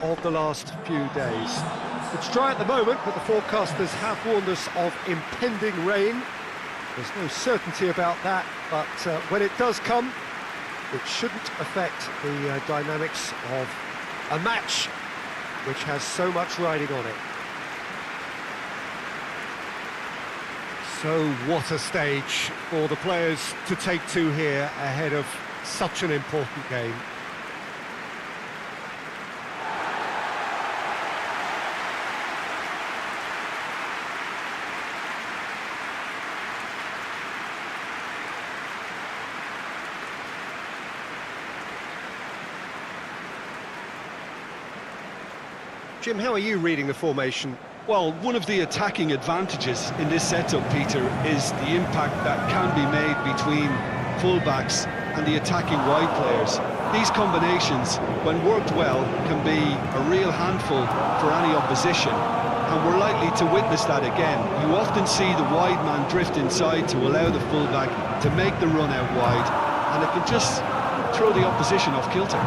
of the last few days. It's dry at the moment, but the forecasters have warned us of impending rain. There's no certainty about that, but when it does come, it shouldn't affect the dynamics of a match which has so much riding on it. So what a stage for the players to take to here ahead of such an important game. Jim, how are you reading the formation? Well, one of the attacking advantages in this setup, Peter, is the impact that can be made between fullbacks and the attacking wide players. These combinations, when worked well, can be a real handful for any opposition, and we're likely to witness that again. You often see the wide man drift inside to allow the fullback to make the run out wide, and it can just throw the opposition off kilter.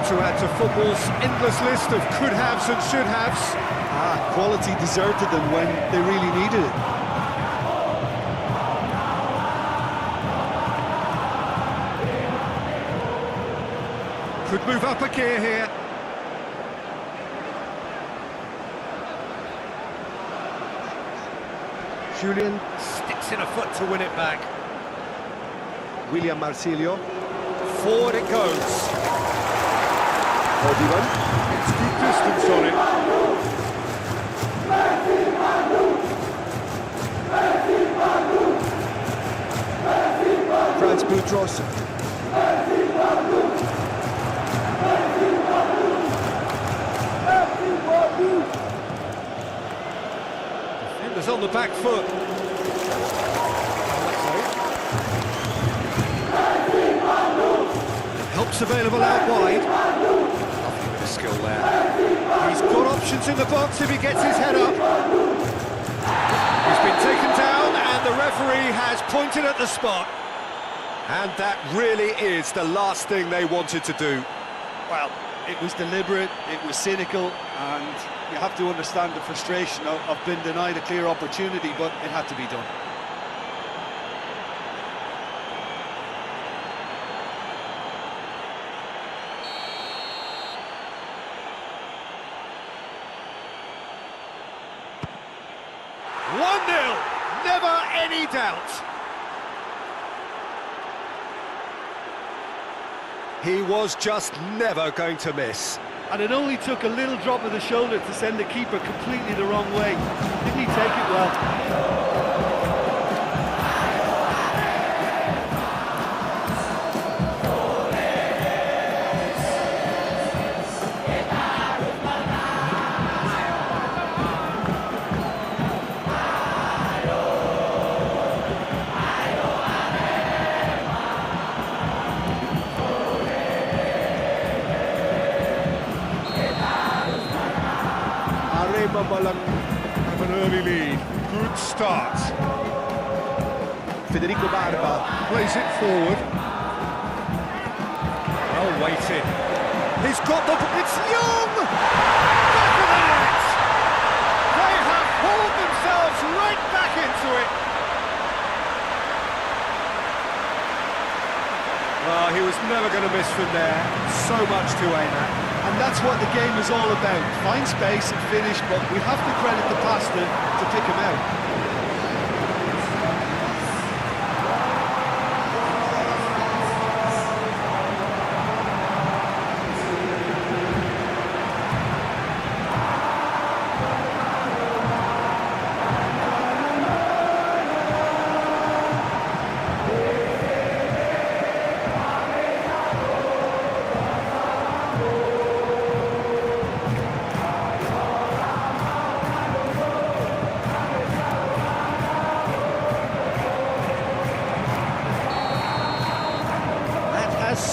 To add to football's endless list of could-haves and should-haves. Quality deserted them when they really needed it. Could move up a gear here. Julian sticks in a foot to win it back. William Marsilio. Forward it goes. It's good distance on it. Franz Boutros. Defenders on the back foot. Help's available out wide. Skill there. He's got options in the box if he gets his head up. He's been taken down and the referee has pointed at the spot. And that really is the last thing they wanted to do. Well, it was deliberate, it was cynical, and you have to understand the frustration of being denied a clear opportunity, but it had to be done. Never any doubt. He was just never going to miss. And it only took a little drop of the shoulder to send the keeper completely the wrong way. Didn't he take it well? AREMA have an early lead. Good start. Federico Barba plays it forward. Well waited. He's got the... It's Young! Back of the net! They have hauled themselves right back into it. Well, he was never going to miss from there. So much to aim at. And that's what the game is all about. Find space and finish, but we have to credit the passer to pick him out.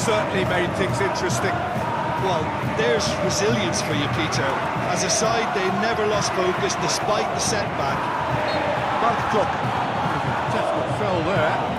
certainly made things interesting. Well, there's resilience for you, Peter. As a side, they never lost focus despite the setback. Mark the clock. Definite foul there.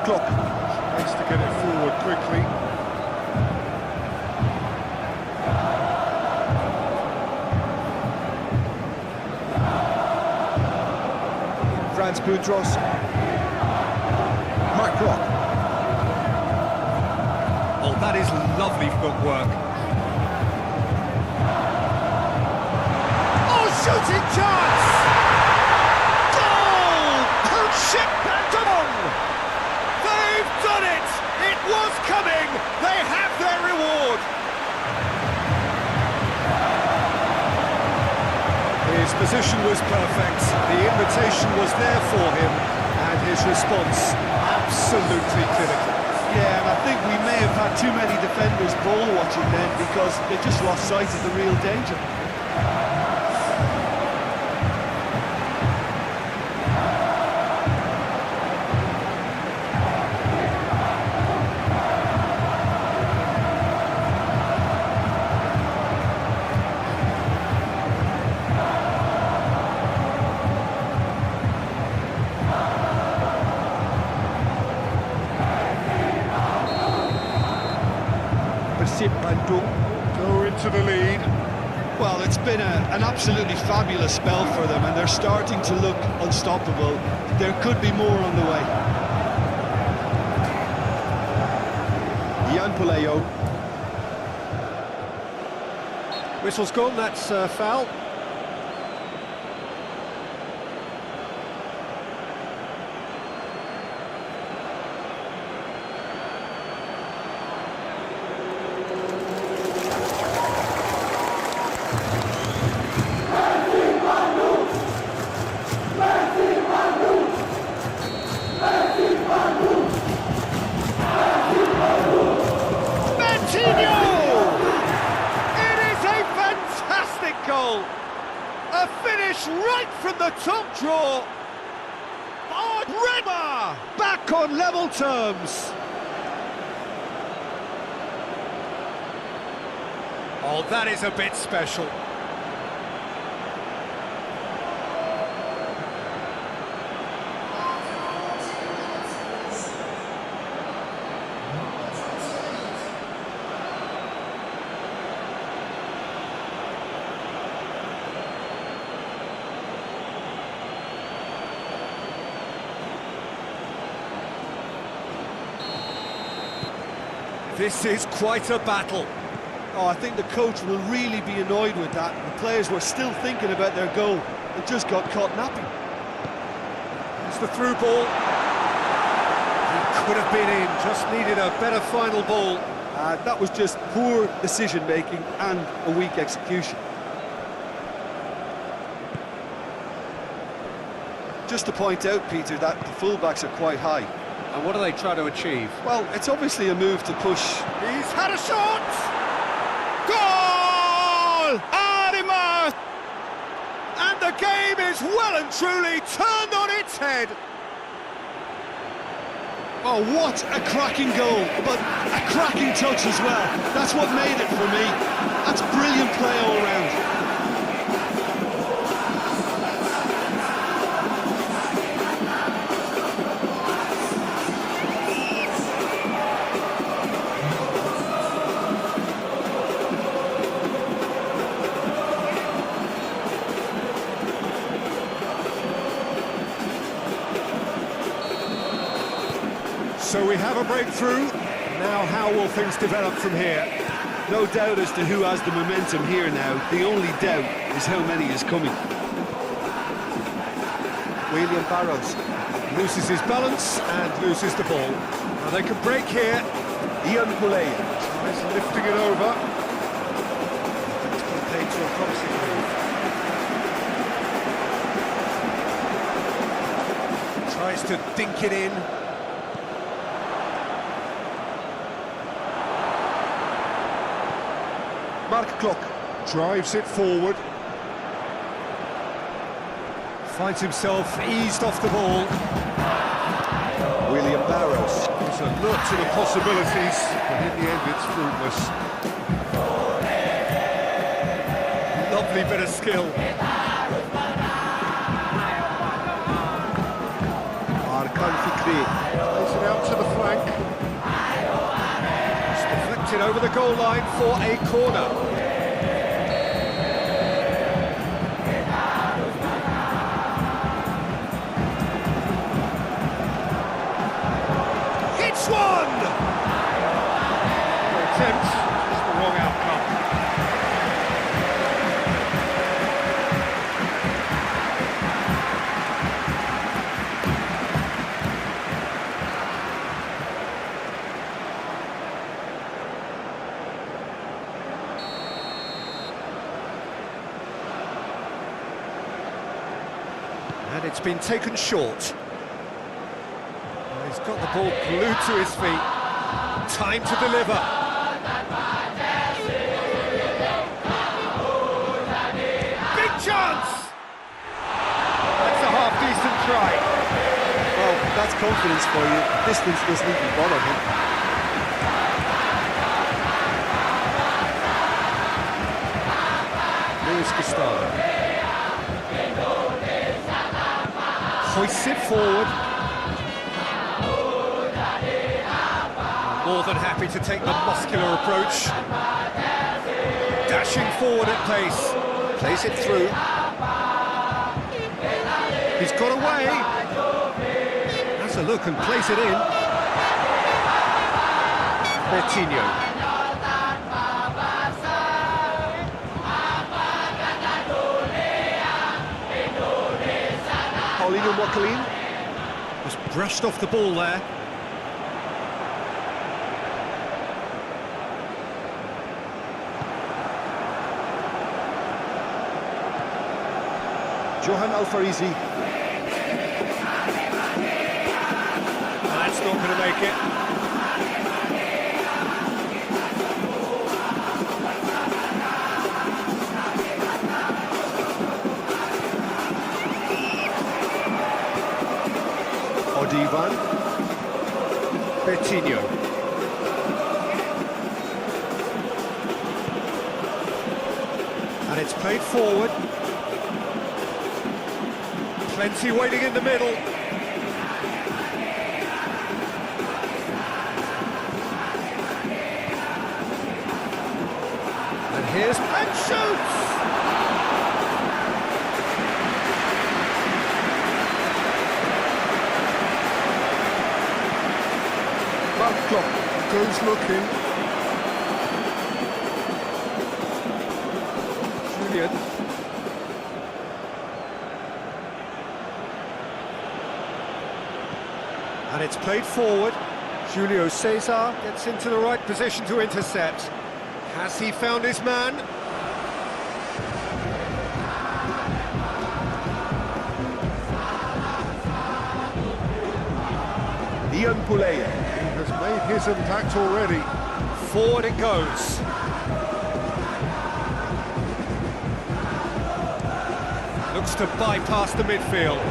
Clock. Needs to get it forward quickly. Franz Boutros. Mark Clock. Oh, that is lovely footwork. Oh, shooting chance! Goal! PERSIB BANDUNG! They've done it! It was coming! They have their reward! His position was perfect, the invitation was there for him, and his response absolutely clinical. Yeah, and I think we may have had too many defenders ball watching then because they just lost sight of the real danger. PERSIB Bandung go into the lead. Well, it's been an absolutely fabulous spell for them, and they're starting to look unstoppable. There could be more on the way. Jan Puleo. Whistle's gone, that's foul. A finish right from the top draw. AREMA back on level terms. Oh, that is a bit special. This is quite a battle. Oh, I think the coach will really be annoyed with that. The players were still thinking about their goal. They just got caught napping. It's the through ball. He could have been in, just needed a better final ball. That was just poor decision-making and a weak execution. Just to point out, Peter, that the fullbacks are quite high. And what do they try to achieve? Well, it's obviously a move to push. He's had a shot! Goal! AREMA! And the game is well and truly turned on its head. Oh, what a cracking goal, but a cracking touch as well. That's what made it for me. That's brilliant play all round. So we have a breakthrough. Now how will things develop from here? No doubt as to who has the momentum here now. The only doubt is how many is coming. William Barros loses his balance and loses the ball. Now they can break here. He's lifting it over. It's been played to a promising move. Tries to dink it in. Mark Klok drives it forward. Finds himself eased off the ball. William Barrows. There's a look to the possibilities, but in the end it's fruitless. Lovely bit of skill. Arkan Fikri. Plays it out to the flank. It's deflected over the goal line for a corner. It's one! Attempt, just the wrong outcome. And it's been taken short. He's got the ball glued to his feet. Time to deliver. Big chance! That's a half-decent try. Well, that's confidence for you. Distance doesn't even bother him. Luis Gustavo. Hoists it forward. More than happy to take the muscular approach. Dashing forward at pace. Plays it through. He's got away. Has a look and plays it in. Bertinho. Paulinho Mokalin. Just brushed off the ball there. Johan Alfarizi. That's not going to make it. Odivan. Bertinho. And it's played forward. Plenty waiting in the middle. And here's and shoots! Mark Klok goes looking. Julian. And it's played forward. Julio Cesar gets into the right position to intercept. Has he found his man? Ian Pulea. He has made his impact already. Forward it goes. Looks to bypass the midfield.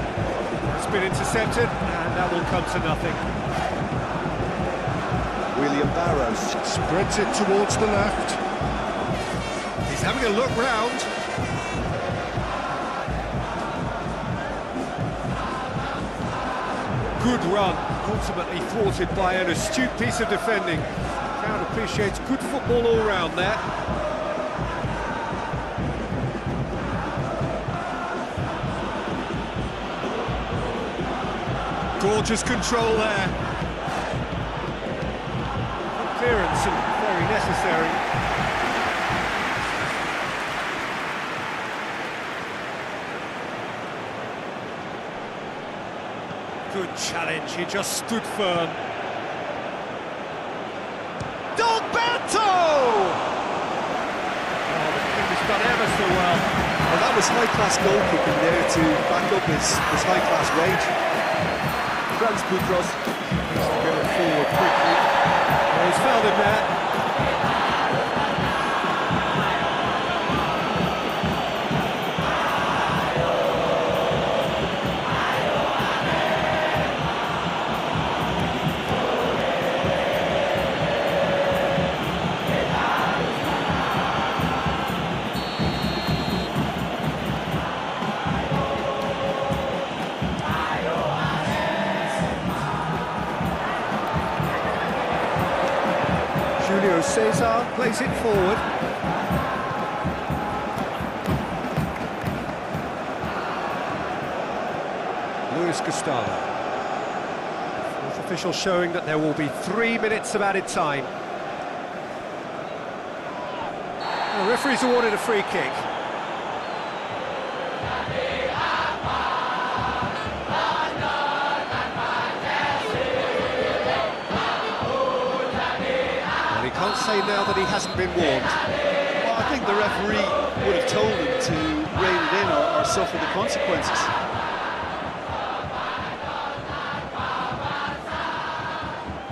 It's been intercepted, and that will come to nothing. William Barrows. Spreads it towards the left. He's having a look round. Good run, ultimately thwarted by an astute piece of defending. The crowd appreciates good football all round there. Gorgeous control there. Clearance and very necessary. Good challenge, he just stood firm. Neto! Oh, the keeper's done ever so well. Well, that was high-class goal kicking there to back up his high-class range. Franz Boutros Needs to get it forward quickly. Oh, he's found him there. Cesar plays it forward. Luis Gustavo. Fourth official showing that there will be 3 minutes of added time. The referee's awarded a free kick. Can't say now that he hasn't been warned. Well, I think the referee would have told him to rein it in or suffer the consequences.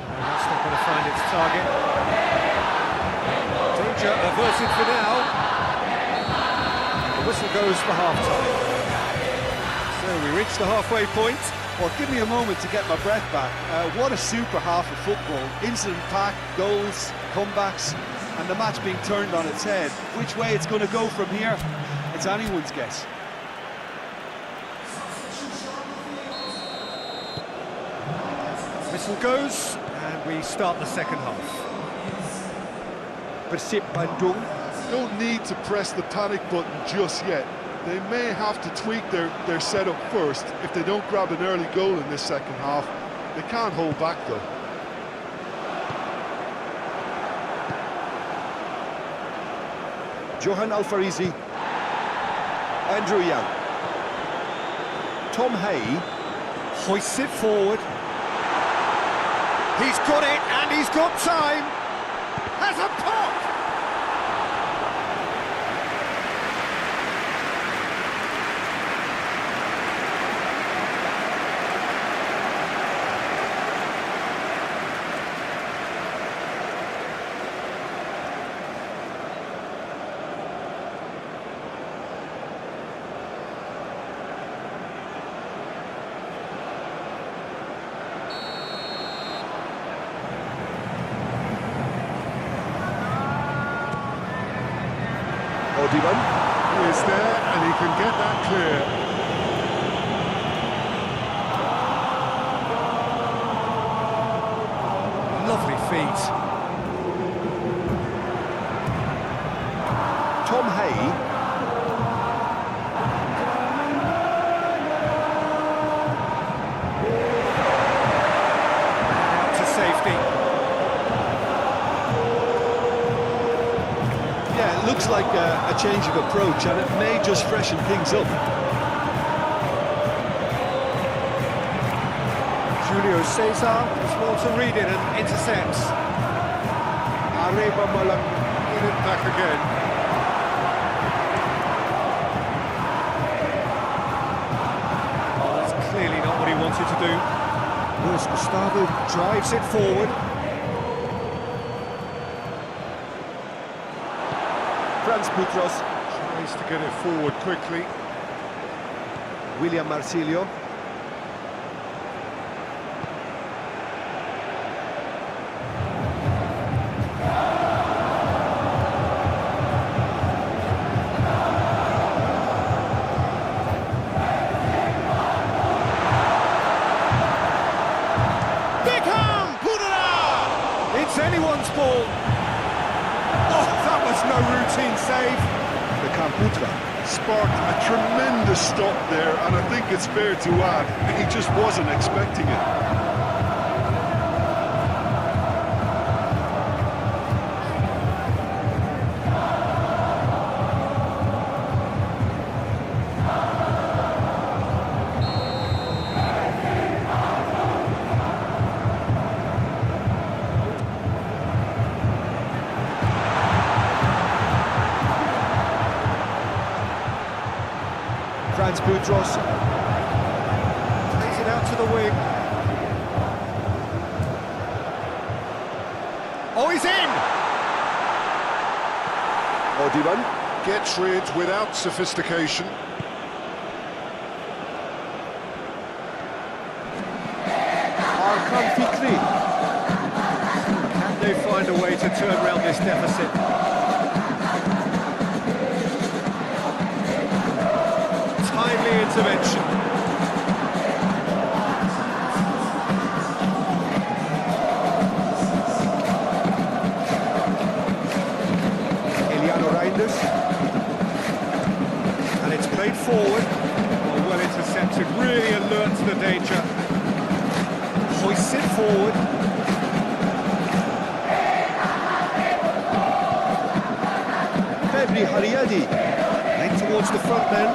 And that's not going to find its target. Danger averted for now. The whistle goes for half-time. So we reach the halfway point. Well, give me a moment to get my breath back. What a super half of football. Incident-packed, goals, comebacks, and the match being turned on its head. Which way it's going to go from here, it's anyone's guess. Whistle goes, and we start the second half. PERSIB Bandung don't need to press the panic button just yet. They may have to tweak their setup first if they don't grab an early goal in this second half. They can't hold back though. Johan Alfarisi, Andrew Young, Tom Hay, Hoists it forward. He's got it, and he's got time. Has a pop! Odiman is there and he can get that clear. Lovely feet. Tom Hay, Out to safety. Yeah, it looks like a change of approach, and it may just freshen things up. Julio Cesar is well to read it and intercepts. AREMA malang in it back again. Oh, that's clearly not what he wanted to do. Luis Gustavo drives it forward. Franz Boutros, Tries to get it forward quickly. William Marsilio, It's anyone's ball. Oh, that was no routine save. The Camputra sparked a tremendous stop there, and I think it's fair to add, he just wasn't expecting it. Hans Boudros. Plays it out to the wing. Oh, he's in! Odiban. Gets rid without sophistication. Arkan Fikri. Can they find a way to turn around this deficit? Timely intervention. Eliano Reinders. And it's played forward. Well intercepted, really alert to the danger. Hoists it forward. Febri Hariadi. Late towards the front then.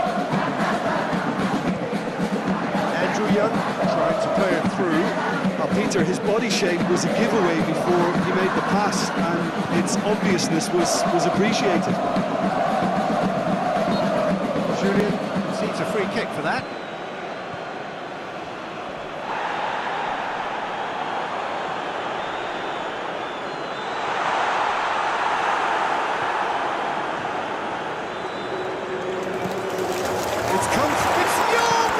Andrew Young. Trying to play it through. Peter, his body shape was a giveaway before he made the pass, and its obviousness was appreciated. Julian sees a free kick for that. It's come, it's Young!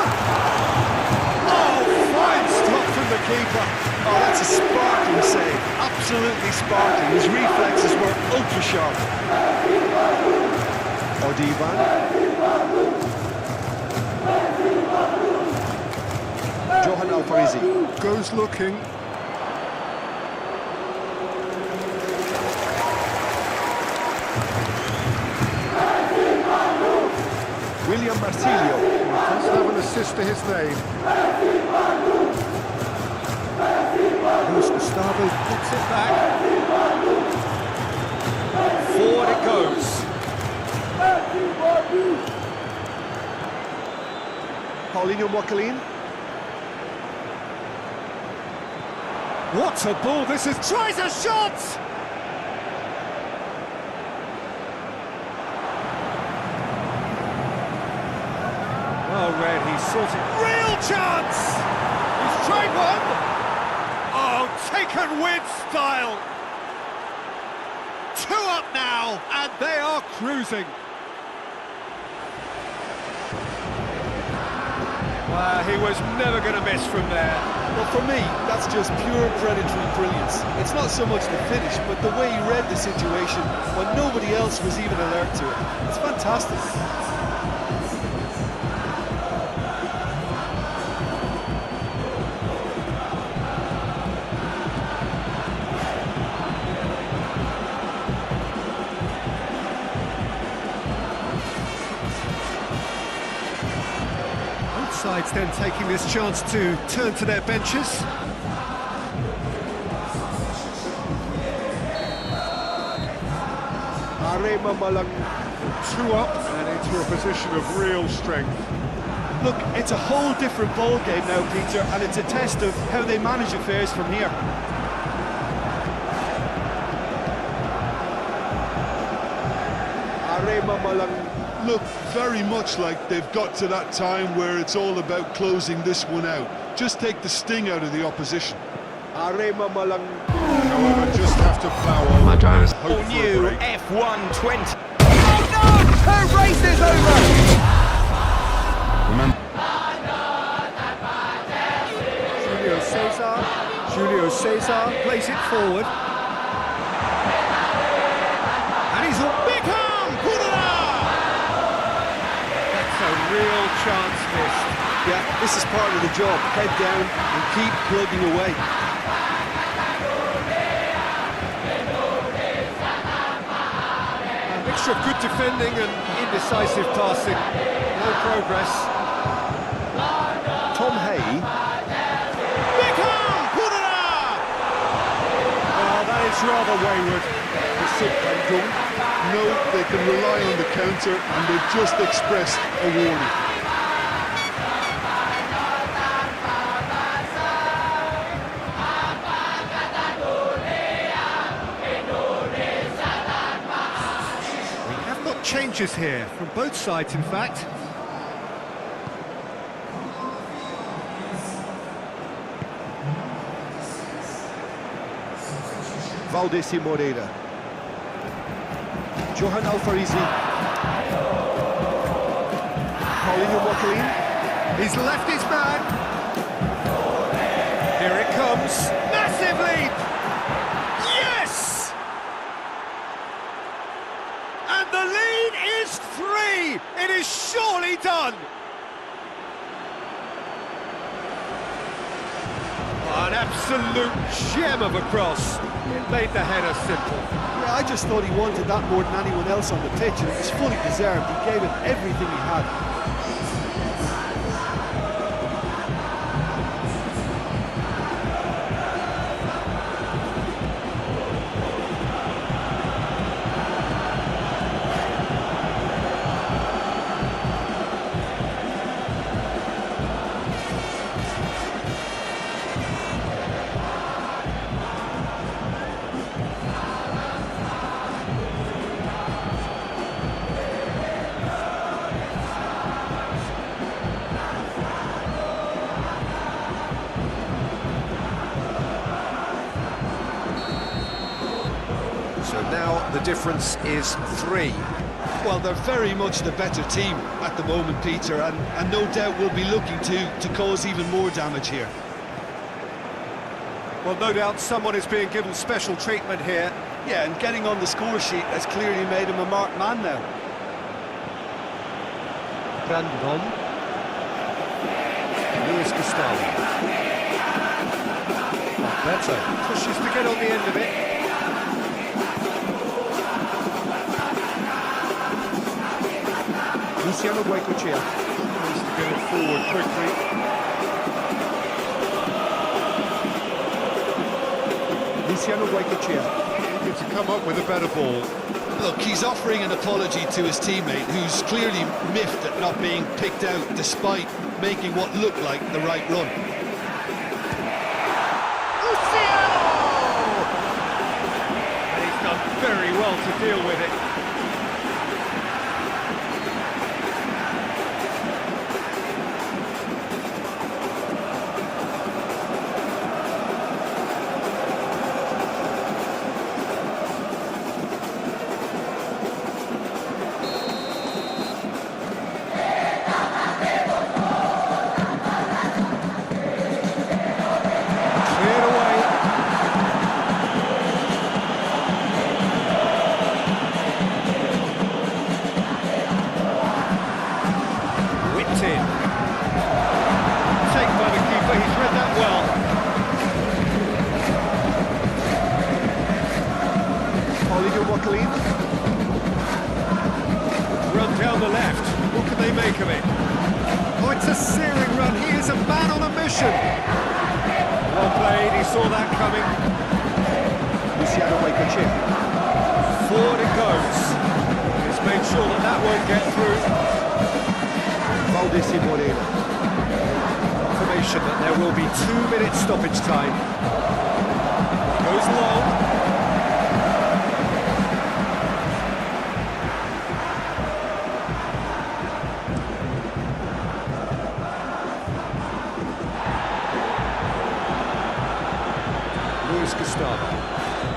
Oh, fine stop from the keeper. Oh, that's a sparkling save, absolutely sparkling. His reflexes were ultra sharp. Odiban. Johan Alfarizi. Goes looking. William Marsilio. Does have an assist to his name. Luis Gustavo. Puts it back. Forward it goes. Paulinho Mokalin. What a ball this is! Tries a shot! Well read, he's sorted. Real chance! He's tried one! Oh, taken with style! 2 up now, and they are cruising. Well, he was never going to miss from there. Well, for me, that's just pure predatory brilliance. It's not so much the finish, but the way he read the situation when nobody else was even alert to it. It's fantastic. Sides then taking this chance to turn to their benches. Arema Malang. 2 up and into a position of real strength. Look, it's a whole different ball game now, Peter, and it's a test of how they manage affairs from here. Arema Malang. Look very much like they've got to that time where it's all about closing this one out. Just take the sting out of the opposition. Arema Malang. However, just have to plough on. My drivers. Hope All for a new break. F120. Oh no! Her race is over! Remember. Julio Cesar plays it forward. And he's a big arm! That's a real chance missed. Yeah, this is part of the job. Head down and keep plugging away. A mixture of good defending and indecisive passing. No progress. Tom Hay. Beckham! Well, that is rather wayward. PERSIB Bandung know they can rely on the counter and they've just expressed a warning. We have got changes here, from both sides in fact. Valdesi Moreira. Johan Alfarizi. Paulinho Mocalin. He's left his man. Here it comes. Massive lead. Yes! And the lead is 3. It is surely done. An absolute gem of a cross. It made the header simple. Yeah, I just thought he wanted that more than anyone else on the pitch, and it was fully deserved. He gave it everything he had. So now the difference is 3. Well, they're very much the better team at the moment, Peter, and no doubt will be looking to cause even more damage here. Well, no doubt someone is being given special treatment here. Yeah, and getting on the score sheet has clearly made him a marked man now. Brandon. Luis Gustavo. Beto pushes to get on the end of it. Luciano Guaycochea. Needs to get it forward quickly. Luciano Guaycochea. Needs to come up with a better ball. Look, he's offering an apology to his teammate, who's clearly miffed at not being picked out despite making what looked like the right run. And he's done very well to deal with it. Run down the left. What can they make of it? Oh, it's a searing run. He is a man on a mission. Well played. He saw that coming. Luciano Guaycochea. Forward it goes. He's made sure that that won't get through. Valdesi Moreira. Confirmation that there will be 2 minutes stoppage time. Goes long.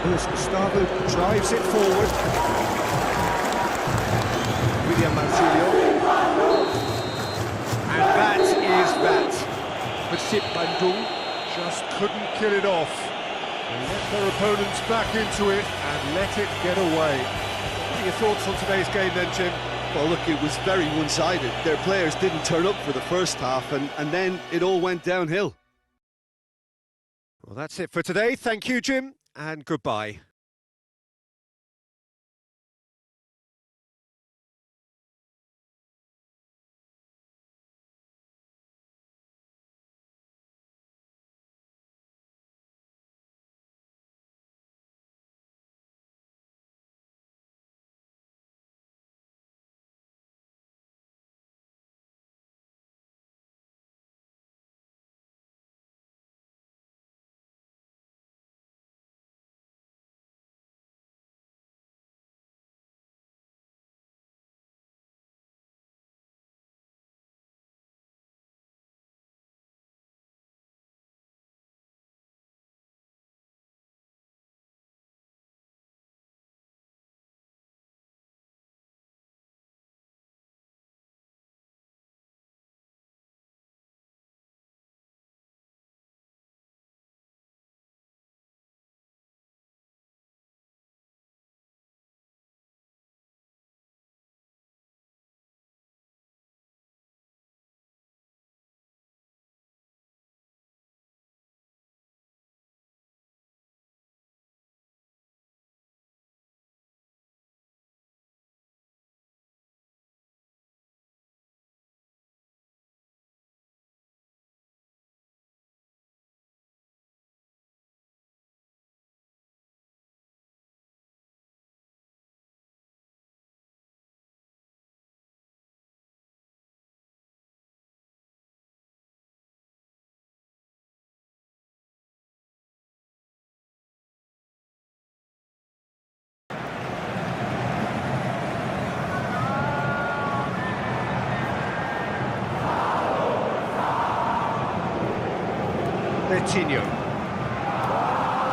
Luis Gustavo drives it forward. William Marcilio. And that is that. PERSIB Bandung. Just couldn't kill it off. They let their opponents back into it and let it get away. What are your thoughts on today's game then, Jim? Well, look, it was very one-sided. Their players didn't turn up for the first half, and then it all went downhill. Well, that's it for today. Thank you, Jim, and goodbye.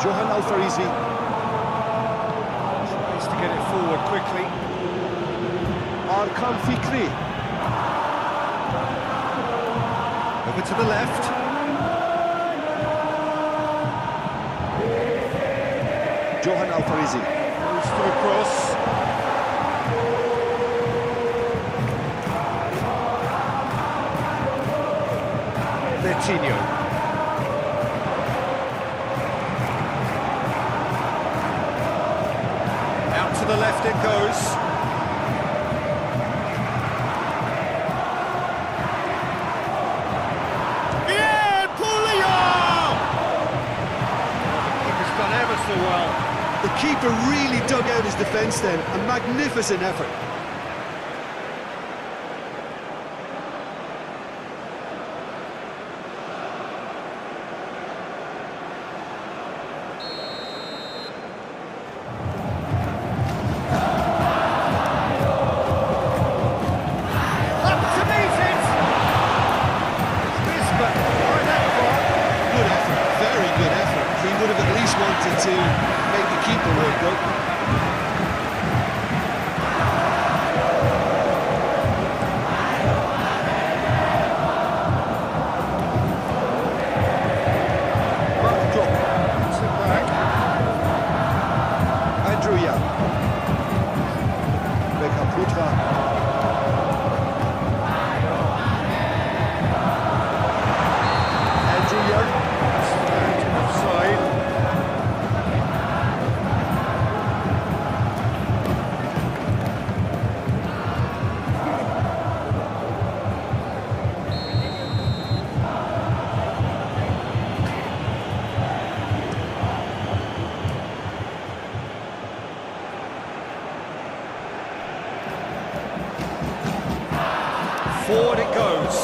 Johan Alfarisi. Tries to get it forward quickly. Arkan Fikri. Over to the left. Johan Alfarisi. Goes for the cross. Coutinho. Out to the left it goes. Yeah, Pulio! The keeper's done ever so well. The keeper really dug out his defence then, a magnificent effort. To make the keeper work, though. Andrew Young. Beckham Putra. Andrew Young. Offside. Forward it goes.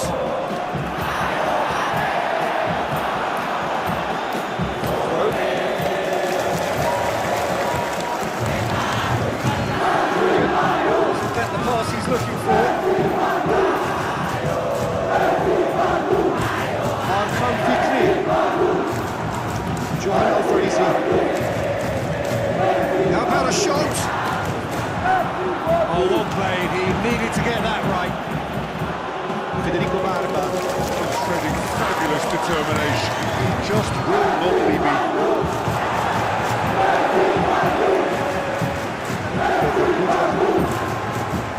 Get the pass he's looking for. Arkan Fikri. Johan Alfarisi. How about a shot? Oh, well played. He needed to get that right. Federico Barba. Demonstrating fabulous determination. He just will not be beaten.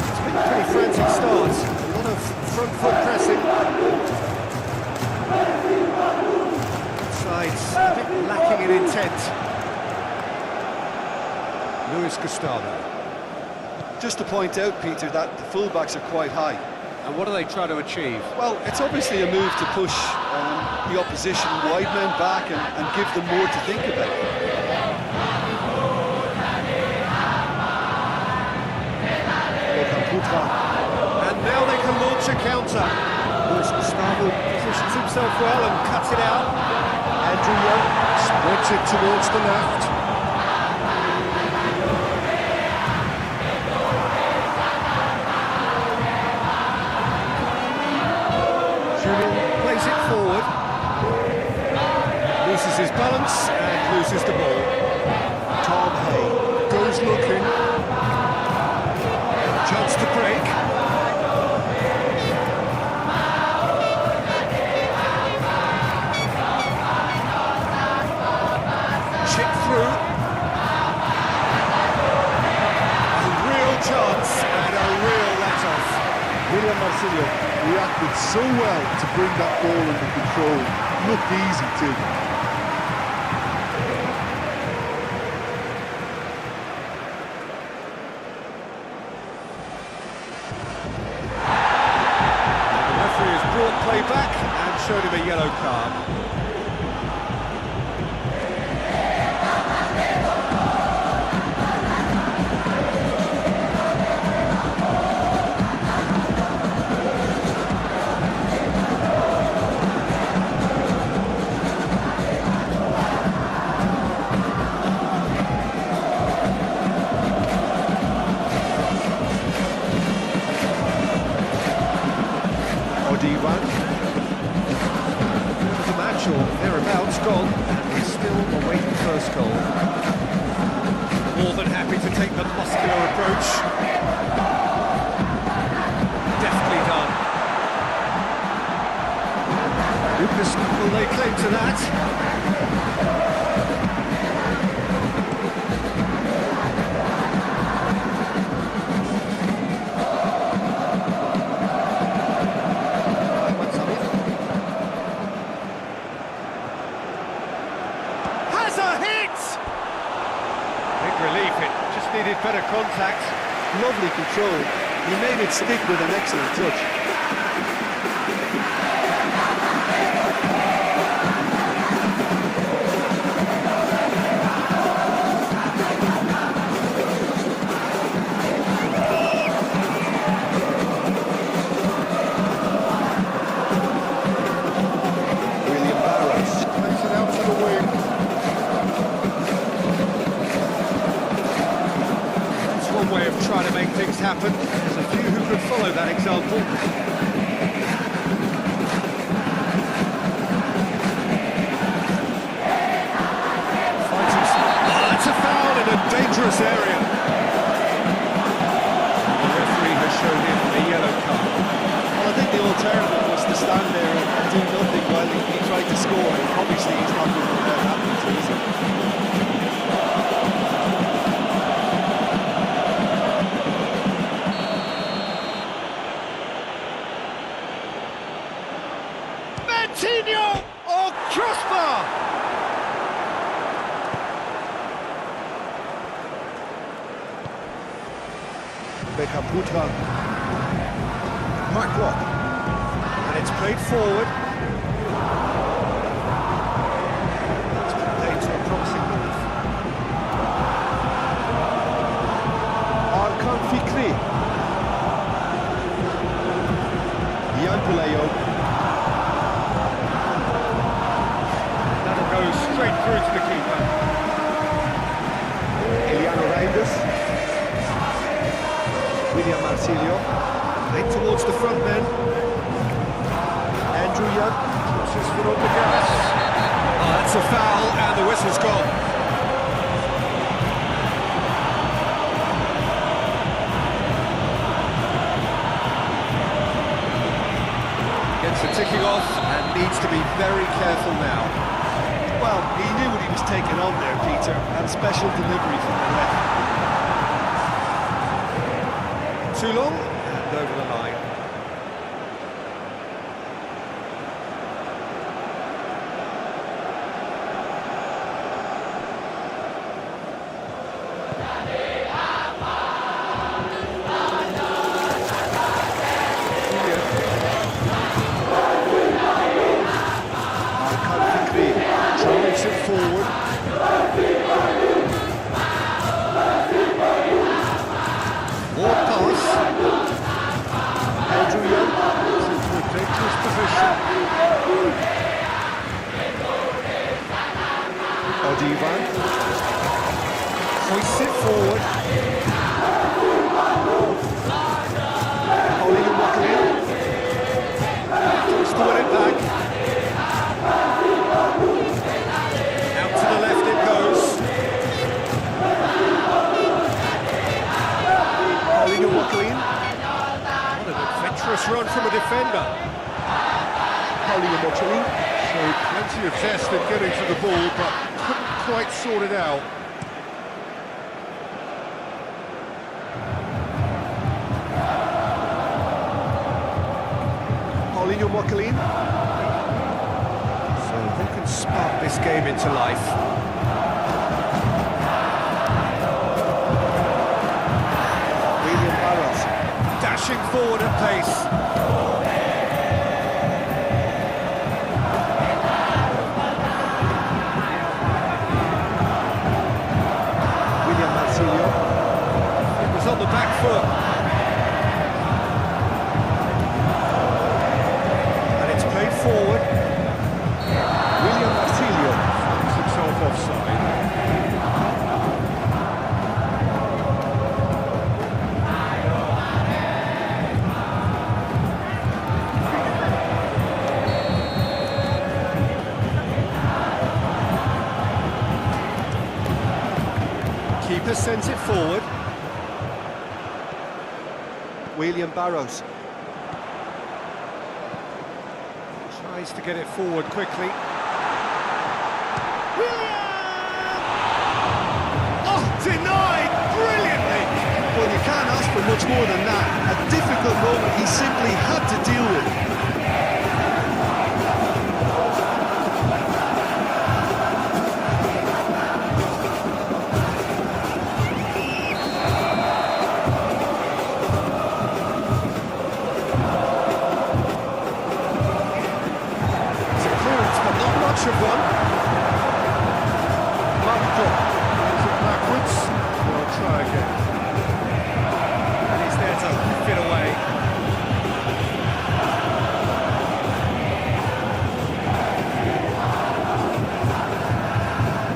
It's been a pretty frantic start. A lot of front foot pressing. Sides a bit lacking in intent. Luis Gustavo. Just to point out, Peter, that the fullbacks are quite high. And what do they try to achieve? Well, it's obviously a move to push the opposition wide men back and give them more to think about. And now they can launch a counter. Luis Gustavo positions himself well and cuts it out. Andrew Young. Spreads it towards the left. Plays it forward, loses his balance and loses the ball. Tom Hay. Goes looking, chance to break. Chip through. A real chance and a real let-off. William Marcillo reacted so well to bring that ball under control. Looked easy too. The referee has brought play back and showed him a yellow card. first goal. More than happy to take the muscular approach. Deftly done. Lucas, will they claim to that? Has a hit! Big relief, it just needed better contact. Lovely control. He made it stick with an excellent touch. William Barrows. Plays it out to the wing. That's one way of trying to make things happen. There's a few who could follow that example. Fighting that's a foul in a dangerous area. The referee has shown him a yellow card. Well, I think the alternative was to stand there and do nothing while he tried to score. Obviously, he's not going to let that happen to, is he? Martinho! Oh, crossbar! Beckham Putra. Mark Watt. And it's played forward. It's been played to a promising move. Arkan Fikri. Jan Pulayo. That'll go straight through to the keeper. Eliano Reinders. William Marsilio. Played towards the front then. Andrew Young. Puts his foot on the gas. Oh, that's a foul, and the whistle's gone. Gets the ticking off and needs to be very careful now. Well, he knew what he was taking on there, Peter, and special delivery from the ref. Too long, and over the line. Arkan Fikri drives it forward. More pass. Andrew Young. Into a dangerous position. Odivan. Hoists it forward. Paulinho Makalin. Tries to win it back. Out to the left it goes. Paulinho Makalin. What an adventurous run from a defender. Paulinho Makalin. Showed plenty of zest in getting to the ball, but couldn't quite sort it out. Paulinho Makalin. So who can spark this game into life? William Barrows. Dashing forward at pace. William Marsilio. It was on the back foot. And it's played forward. William Marsilio. Finds himself offside. keeper sends it forward. William Barrows. Tries to get it forward quickly. Oh, denied brilliantly. Well, you can't ask for much more than that. A difficult moment he simply had to deal with. It's a clearance, but not much of one. Is it backwards? I'll try again. And he's there to fit away.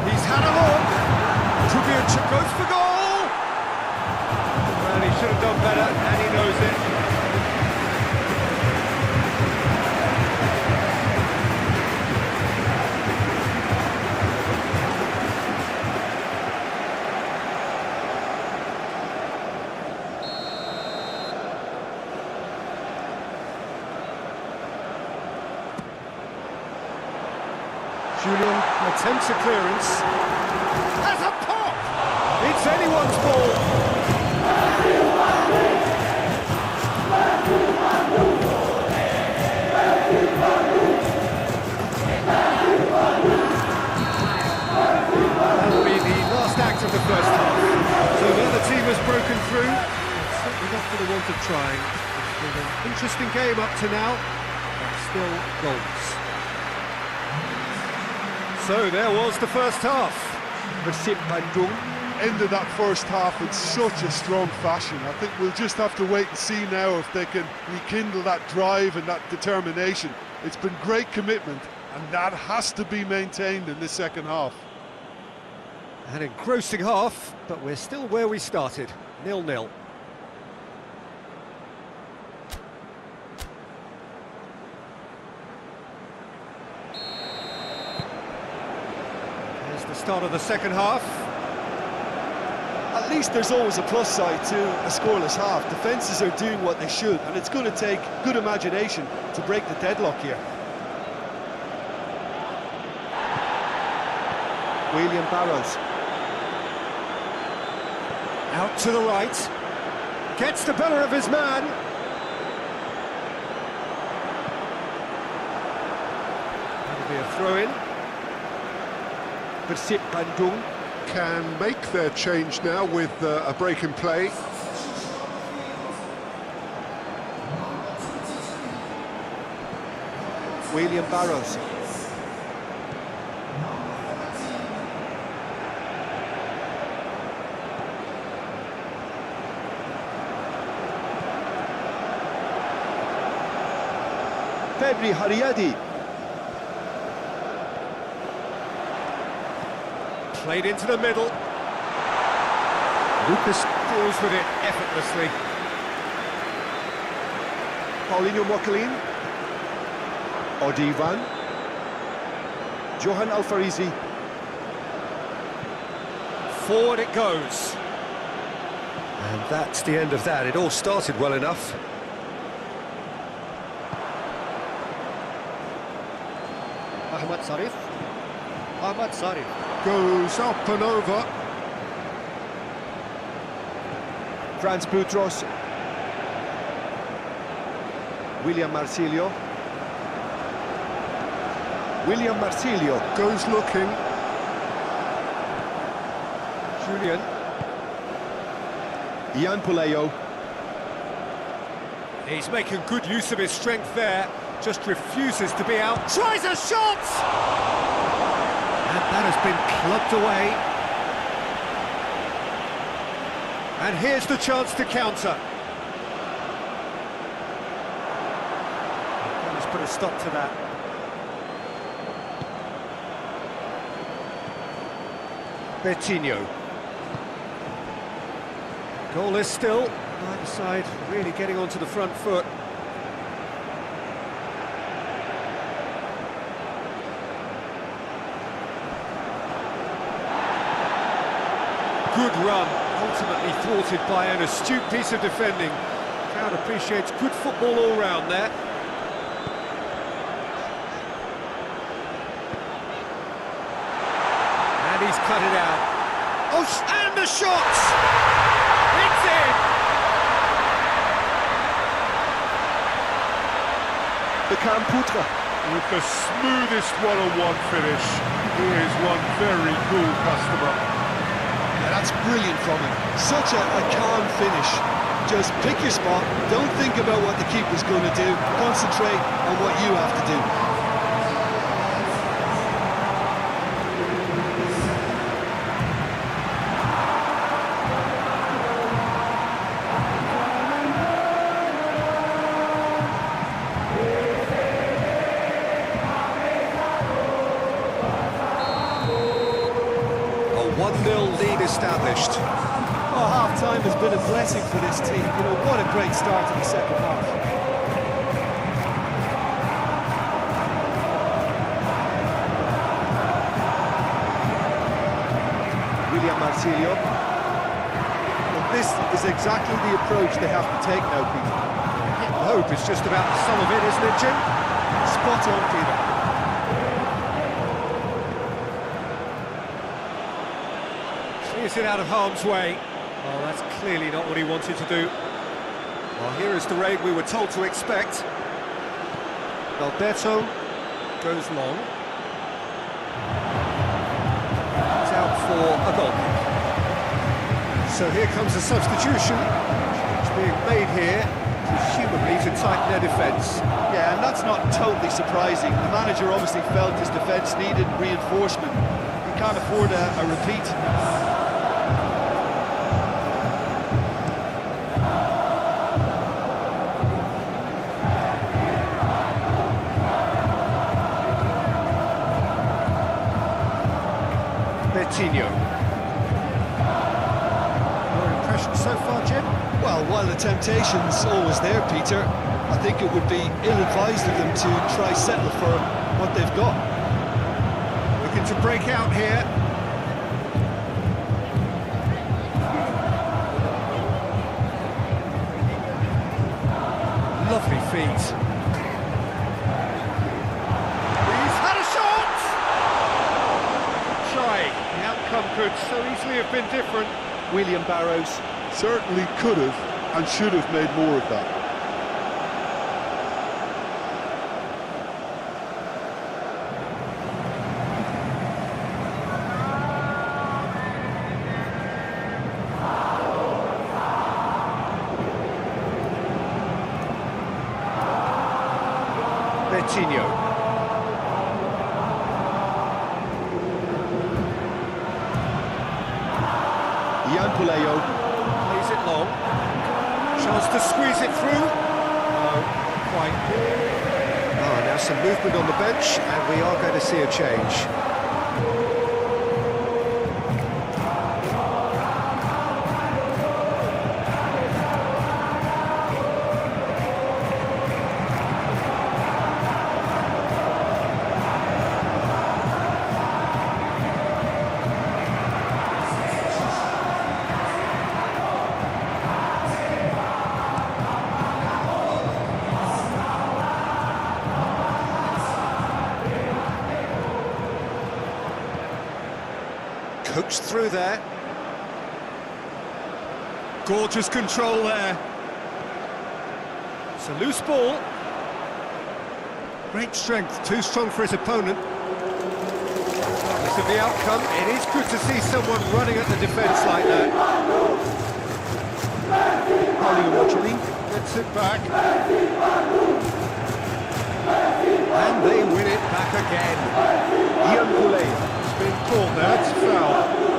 He's had a look. Trubierchuk goes for goal. Well, he should have done better, and he knows it. Julian attempts a clearance. Has a pop! It's anyone's ball. That will be the last act of the first half. So the other team has broken through. It's certainly not for the want of trying. It's been an interesting game up to now, but still goals. So there was the first half. PERSIB Bandung. Ended that first half in such a strong fashion. I think we'll just have to wait and see now if they can rekindle that drive and that determination. It's been great commitment, and that has to be maintained in this second half. An engrossing half, but we're still where we started, 0-0. Here's the start of the second half. At least there's always a plus side to a scoreless half. Defences are doing what they should, and it's going to take good imagination to break the deadlock here. William Barrows. Out to the right. Gets the better of his man. That'll be a throw-in. PERSIB Bandung. Can make their change now with a break in play. William Barrows. BRI. Played into the middle. Lucas deals with it effortlessly. Paulinho Mokelin. Odivan. Johan Alfarizi. Forward it goes. And that's the end of that. It all started well enough. Ahmad Sarif. Ahmad Sarif. Goes up and over. Franz Boutros. William Marsilio. William Marsilio. Goes looking. Julian. Ian Puleo. He's making good use of his strength there. Just refuses to be out. Tries a shot! And that has been clubbed away. And here's the chance to counter. Let's put a stop to that. Bertinho. Goalless still. Neither side really getting onto the front foot. good run, ultimately thwarted by an astute piece of defending. Crowd appreciates good football all round there. And he's cut it out. Oh, and the shot! It's in! Beckham Putra. With the smoothest one-on-one finish. He is one very cool customer. Yeah, that's brilliant from him. Such a calm finish. Just pick your spot, don't think about what the keeper's going to do, concentrate on what you have to do. A 1-0 lead established. Oh, half-time has been a blessing for this team. You know, what a great start to the second half. William Marcilio. Well, this is exactly the approach they have to take now, Peter. I hope it's just about the sum of it, isn't it, Jim? Spot on, Peter. Clears it out of harm's way. Oh, that's clearly not what he wanted to do. Well, here is the raid we were told to expect. Alberto goes long. He's out for a goal kick. So here comes a substitution. It's being made here, presumably to tighten their defence. Yeah, and that's not totally surprising. The manager obviously felt his defence needed reinforcement. He can't afford a repeat. Your impression so far, Jim? Well, while the temptation's always there, Peter, I think it would be ill-advised of them to try settle for what they've got. Looking to break out here. Lovely feet. He's had a shot! Shy. The outcome could so easily have been different. William Barrows. Certainly could have and should have made more of that. Betinho. Puleo. Plays it long. Chance to squeeze it through. No, quite. Oh, now some movement on the bench, and we are going to see a change. Coached through there. Gorgeous control there. It's a loose ball. Great strength, too strong for his opponent. Regardless of the outcome, it is good to see someone running at the defence like that. Gets it back. And they win it back again. Ian Puleo. Been called there, it's a foul.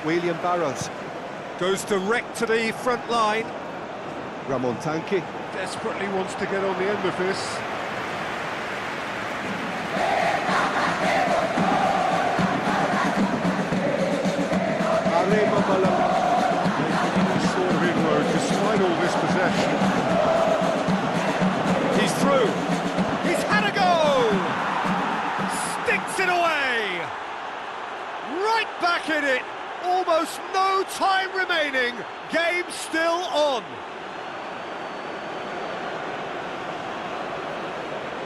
William Barros. Goes direct to the front line. Ramon Tanque. Desperately wants to get on the end of this. AREMA menang. Sort of inroad despite all this possession. He's through. He's had a go! Sticks it away! Right back in it! Almost no time remaining. Game still on.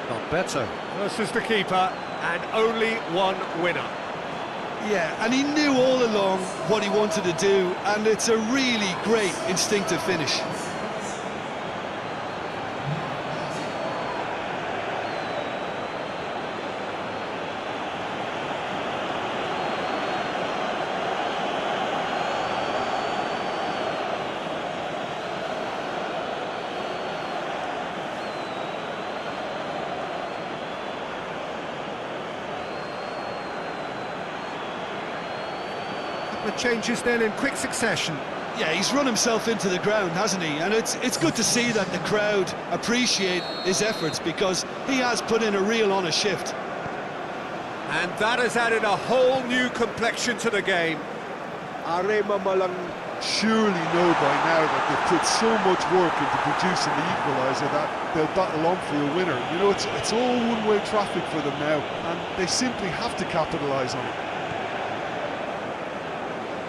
Not better. Versus the keeper, and only one winner. Yeah, and he knew all along what he wanted to do, and it's a really great instinctive finish. The changes then in quick succession. Yeah, he's run himself into the ground, hasn't he? And it's good to see that the crowd appreciate his efforts, because he has put in a real honest shift. And that has added a whole new complexion to the game. AREMA menang. Surely know by now that they've put so much work into producing the equaliser that they'll battle on for a winner. You know, it's all one-way traffic for them now, and they simply have to capitalise on it.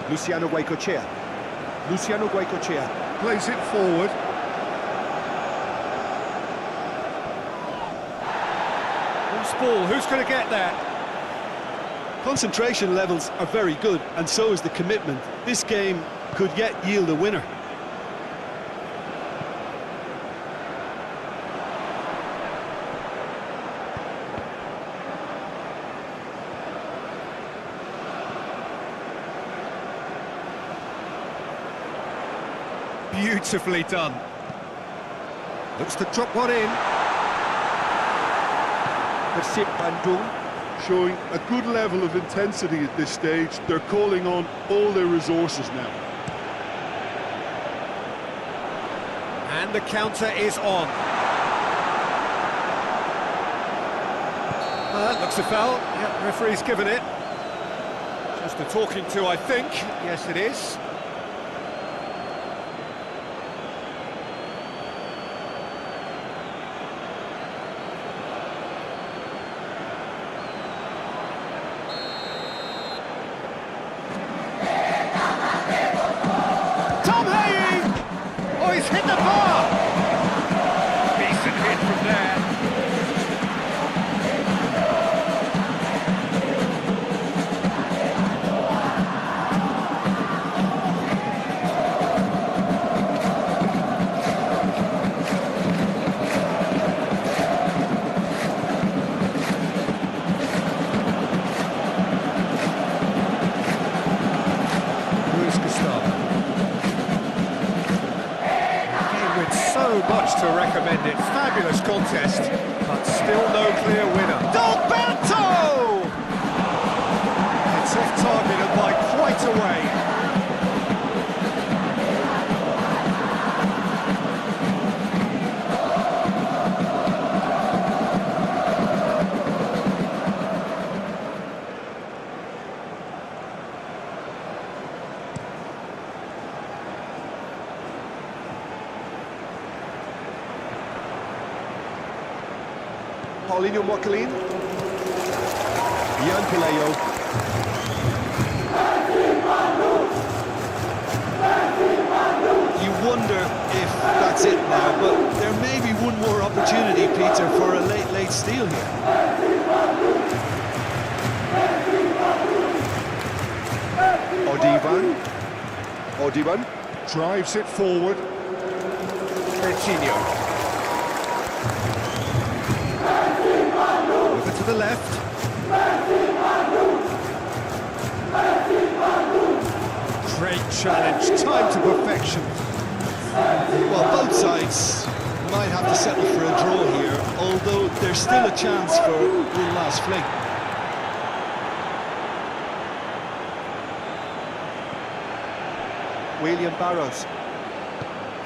Luciano Goicoechea. Luciano Goicoechea. Plays it forward. Who's ball? Who's going to get there? Concentration levels are very good, and so is the commitment. This game could yet yield a winner. Beautifully done. Looks to drop one in. PERSIB Bandung. Showing a good level of intensity at this stage. They're calling on all their resources now. And the counter is on. Looks a foul. Yep, referee's given it. Just a talking to, I think. Yes, it is. He's hit the bar! Decent hit from there. So much to recommend it. Fabulous contest, but still no clear winner. Dalberto! It's off target and by quite a way. Paulinho Mokelin. Ian Pelayo. You wonder if that's it now, but there may be one more opportunity, Peter, for a late steal here. Odiban drives it forward. Coutinho. Over to the left. Great challenge, time to perfection. Well, both sides might have to settle for a draw here, although there's still a chance for one last fling. William Barrows.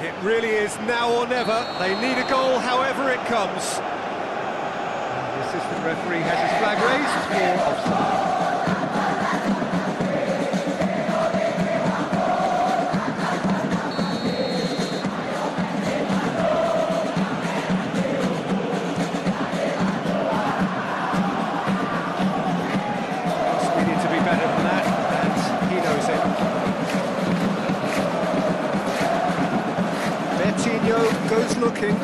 It really is now or never. They need a goal however it comes. And the assistant referee has his flag raised for offside. We need to be better than that, and he knows it. Coutinho goes looking.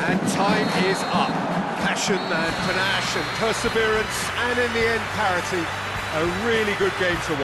And time is up. Passion and panache and perseverance, and in the end parity. A really good game to watch.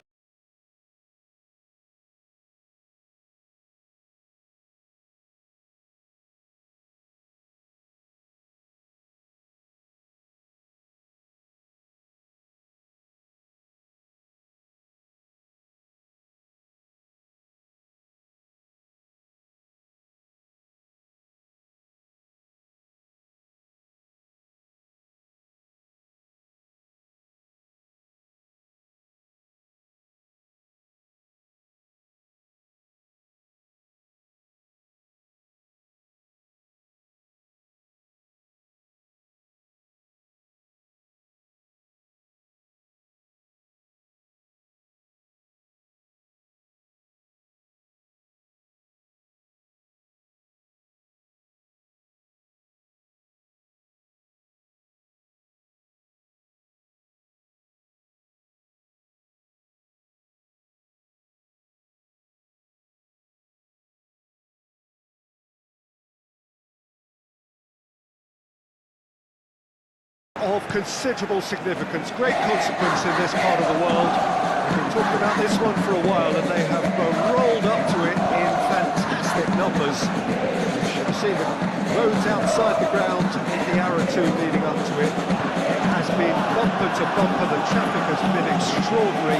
Of considerable significance, great consequence in this part of the world. We've been talking about this one for a while, and they have rolled up to it in fantastic numbers. You should have seen the roads outside the ground in the hour or two leading up to it. It has been bumper to bumper, the traffic has been extraordinary,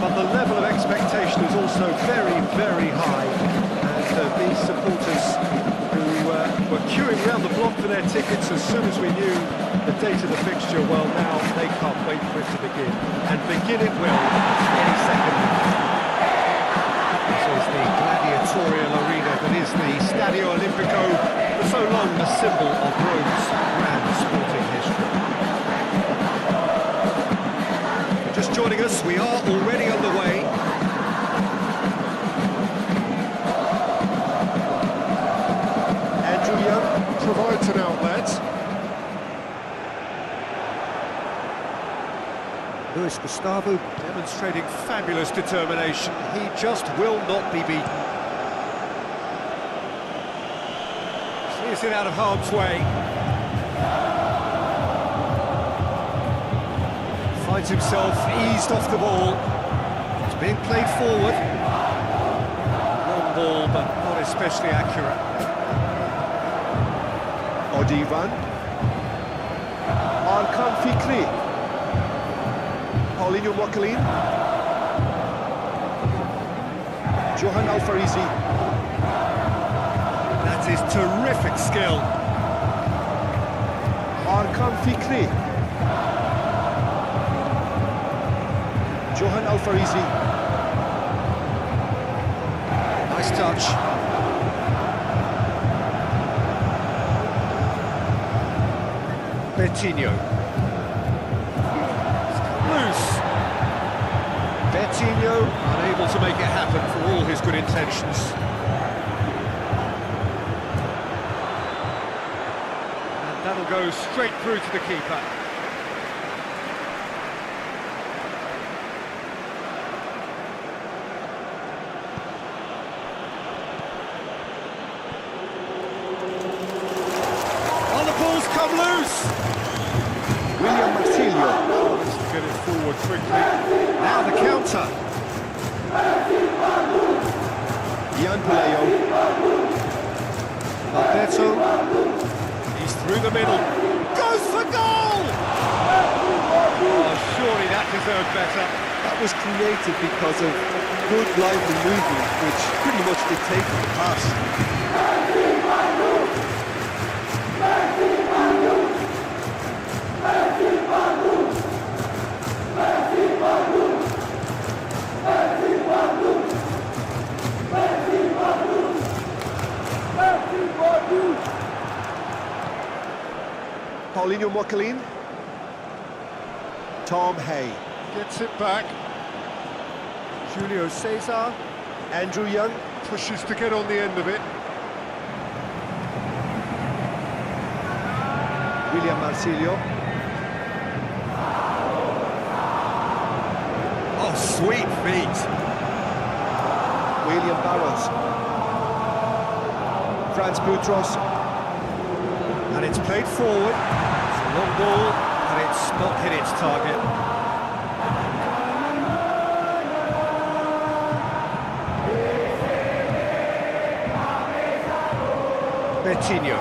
but the level of expectation is also very, very high. And these supporters who were queuing around the block for their tickets as soon as we knew the date of the fixture, well, now they can't wait for it to begin. And begin it will any second now. This is the gladiatorial arena that is the Stadio Olimpico, for so long a symbol of Rome's grand sporting history. Just joining us, we are already underway. Andrew Young provides an outlet. Luis Gustavo demonstrating fabulous determination. He just will not be beaten. He's in out of harm's way. Finds himself eased off the ball. It's being played forward. Long ball, but not especially accurate. Odivan. Arkan Fikri. Paulinho Mokalin. Johan Alfarizi. That is terrific skill. Arkan Fikri. Johan Alfarizi. Nice touch. Coutinho. Coutinho unable to make it happen for all his good intentions. And that'll go straight through to the keeper. Oh, the ball's come loose! William Marsilio. Get it forward quickly. Now the counter. Ian Pulayo. Alberto. He's through the middle. Goes for goal! Oh, surely that deserved better. That was created because of good lively movement, which pretty much dictated the pass. Paulinho Mokalin. Tom Hay. Gets it back. Julio Cesar. Andrew Young. Pushes to get on the end of it. William Marsilio. Oh, sweet feet. William Barros. Franz Boutros. And it's played forward. It's a long ball, and it's not hit its target. Betinho.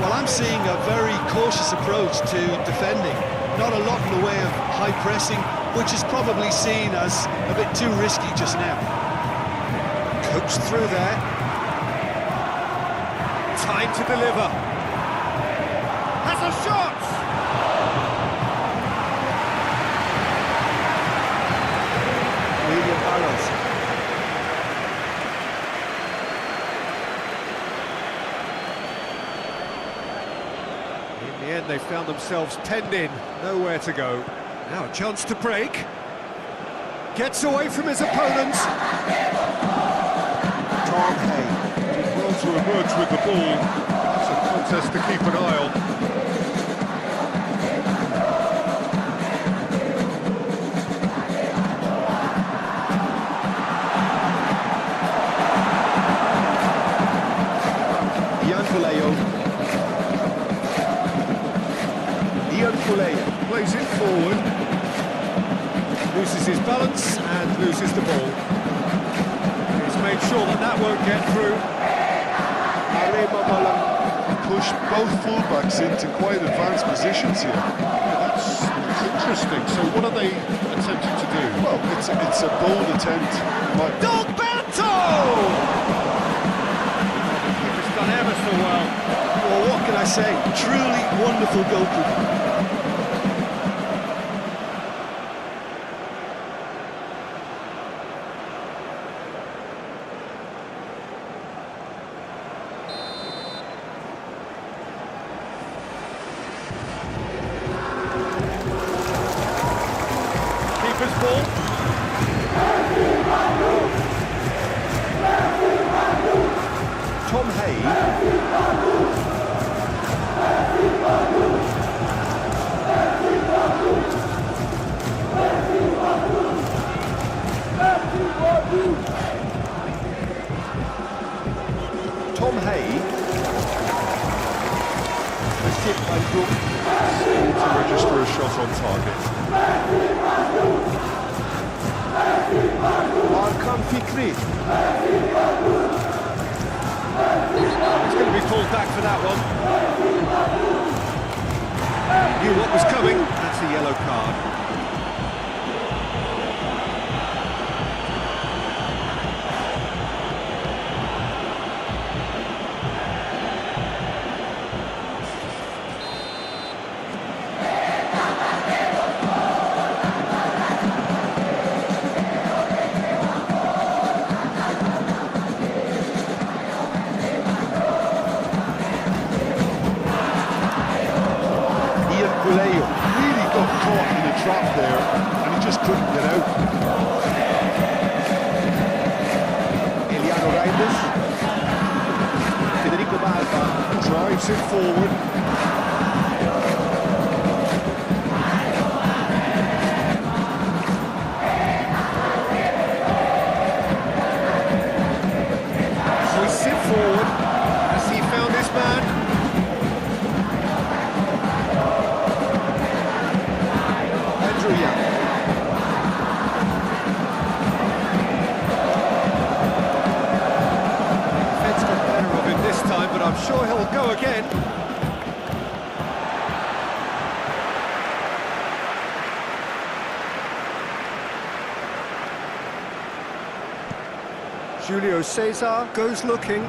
Well, I'm seeing a very cautious approach to defending. Not a lot in the way of high pressing, which is probably seen as a bit too risky just now. Coaxed through there. Time to deliver. Has a shot! William Barros. In the end, they found themselves penned in, nowhere to go. Now a chance to break. Gets away from his opponents. Tom Hay. Did well to emerge with the ball. It's a contest to keep an eye on. Plays it forward, loses his balance and loses the ball. He's made sure that that won't get through. AREMA push both fullbacks into quite advanced positions here. That's interesting. So what are they attempting to do? Well, it's a bold attempt. Dogberto! It's done ever so well. Well, what can I say? Truly wonderful goalkeeping. Keeper's ball. Tom Hay. Tom Hay. PERSIB Bandung. To register a shot on target. Arkan Fikri. He's going to be pulled back for that one. He knew what was coming. That's a yellow card. Really got caught in a trap there, and he just couldn't get out. Eliano Reinders. Federico Barba. Drives it forward. Hoists it forward. Has he found his man? But I'm sure he'll go again. Julio Cesar goes looking.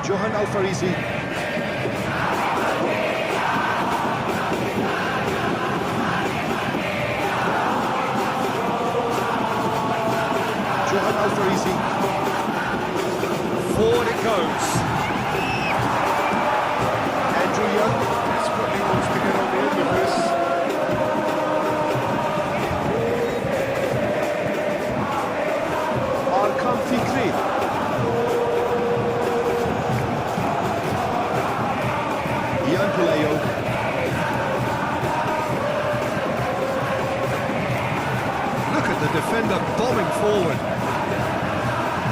Johan Alfarisi. Johan forward it goes. Andrew Young desperately wants to get on the end of this. Arkan Fikri. Ian Puleo. Look at the defender bombing forward.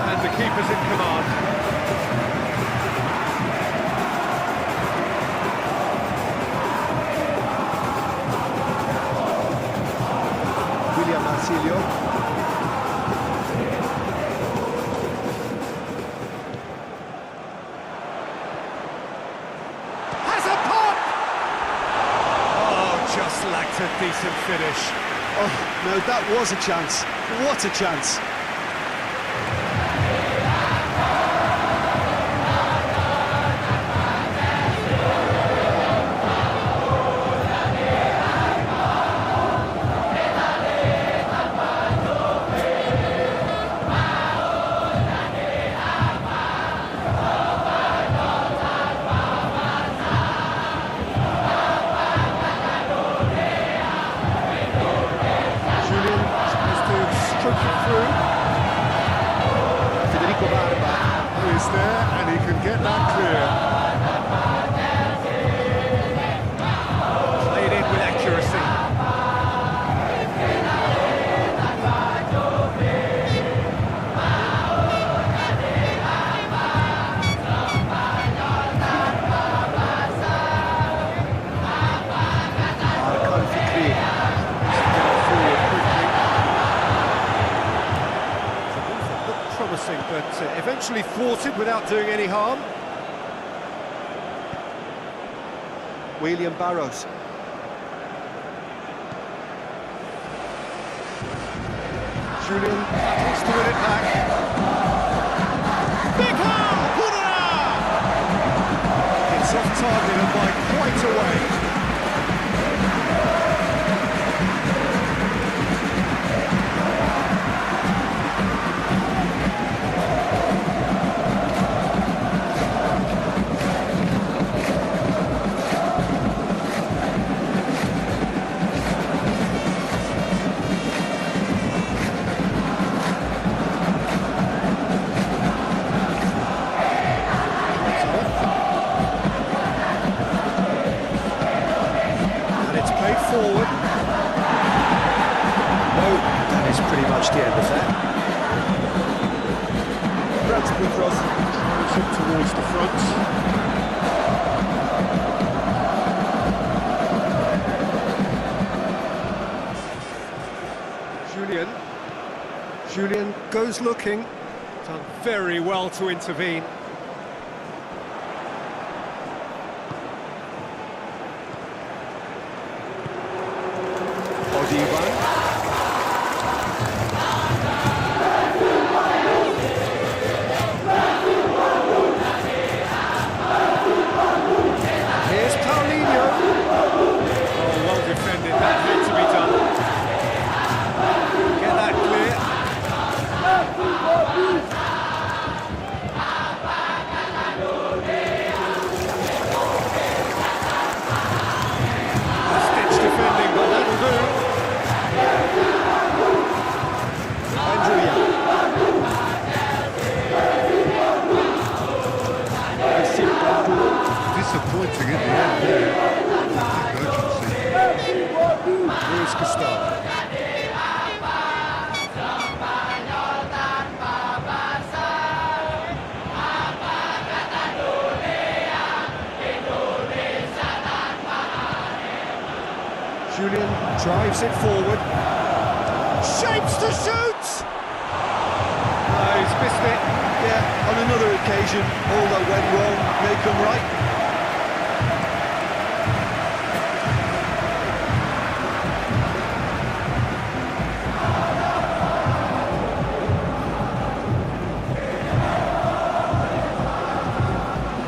And the keeper's in command. William Marsilio. Has a pop! Oh, just lacked a decent finish. Oh, no, that was a chance. What a chance. There, and he can get that clear. Played in with accuracy. Arkan Fikri. Looked promising, but eventually thwarted without doing any harm. William Barrows. Julian battles to win it back. Beckham! Hurrah! It's off target and by quite a way. Forward. No, that is pretty much the end of that. Practical cross, throws it towards the front. Julian goes looking. Done very well to intervene. Here's Paulinho. Oh, well defended. That had to be done. Get that clear. Stitch defending, but that'll do. Andrew Young. PERSIB BANDUNG. Disappointing in the end there. Here's Gustavo. Julian drives it forward. Shapes to shoot! No, he's missed it. Yeah, on another occasion, all that went wrong may come right.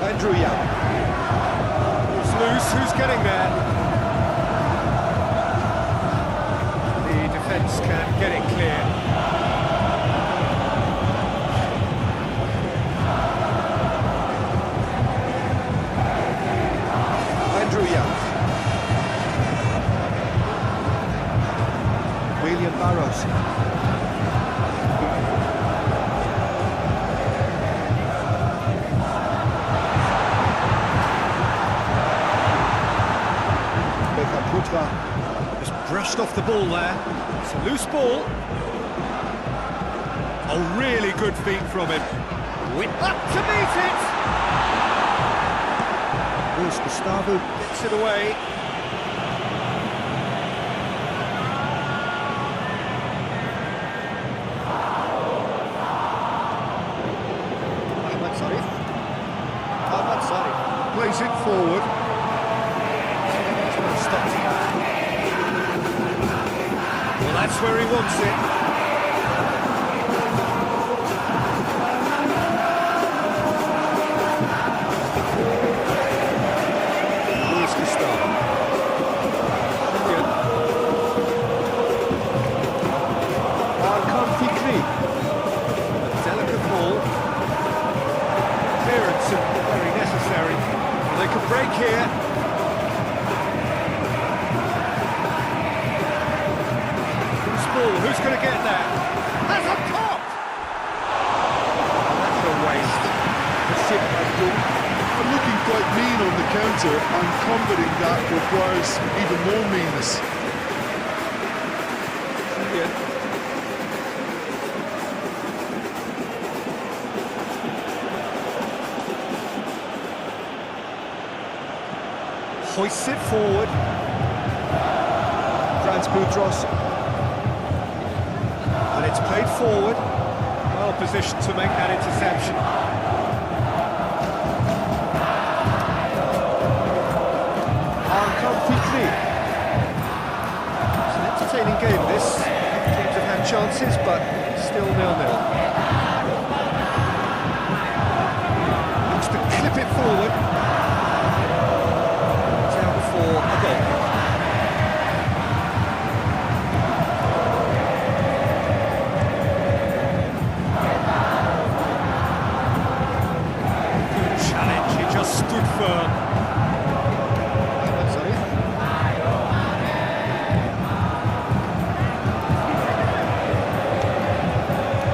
Andrew Young. It's loose, who's getting there? The defence can get it clear. brushed off the ball there. It's a loose ball. Oh, really good feet from him. Whip up to meet it! Luis Gustavo gets it away. Plays it forward. Stops it. Well, that's where he wants it. Luis Gustavo. Hakan Fikri. A delicate ball. Clearance very necessary. They could break here. Loose ball, who's going to get that? That's a top! That's a waste. PERSIB BANDUNG I'm looking quite mean on the counter, and combating that requires even more meanness. Yeah. Hoists it forward. Franz Boutros. And it's played forward. Well positioned to make that interception. Hakan Fikri. It's an entertaining game, this. Teams have had chances, but still 0-0. Looks to clip it forward. For a goal. Good challenge, he just stood firm.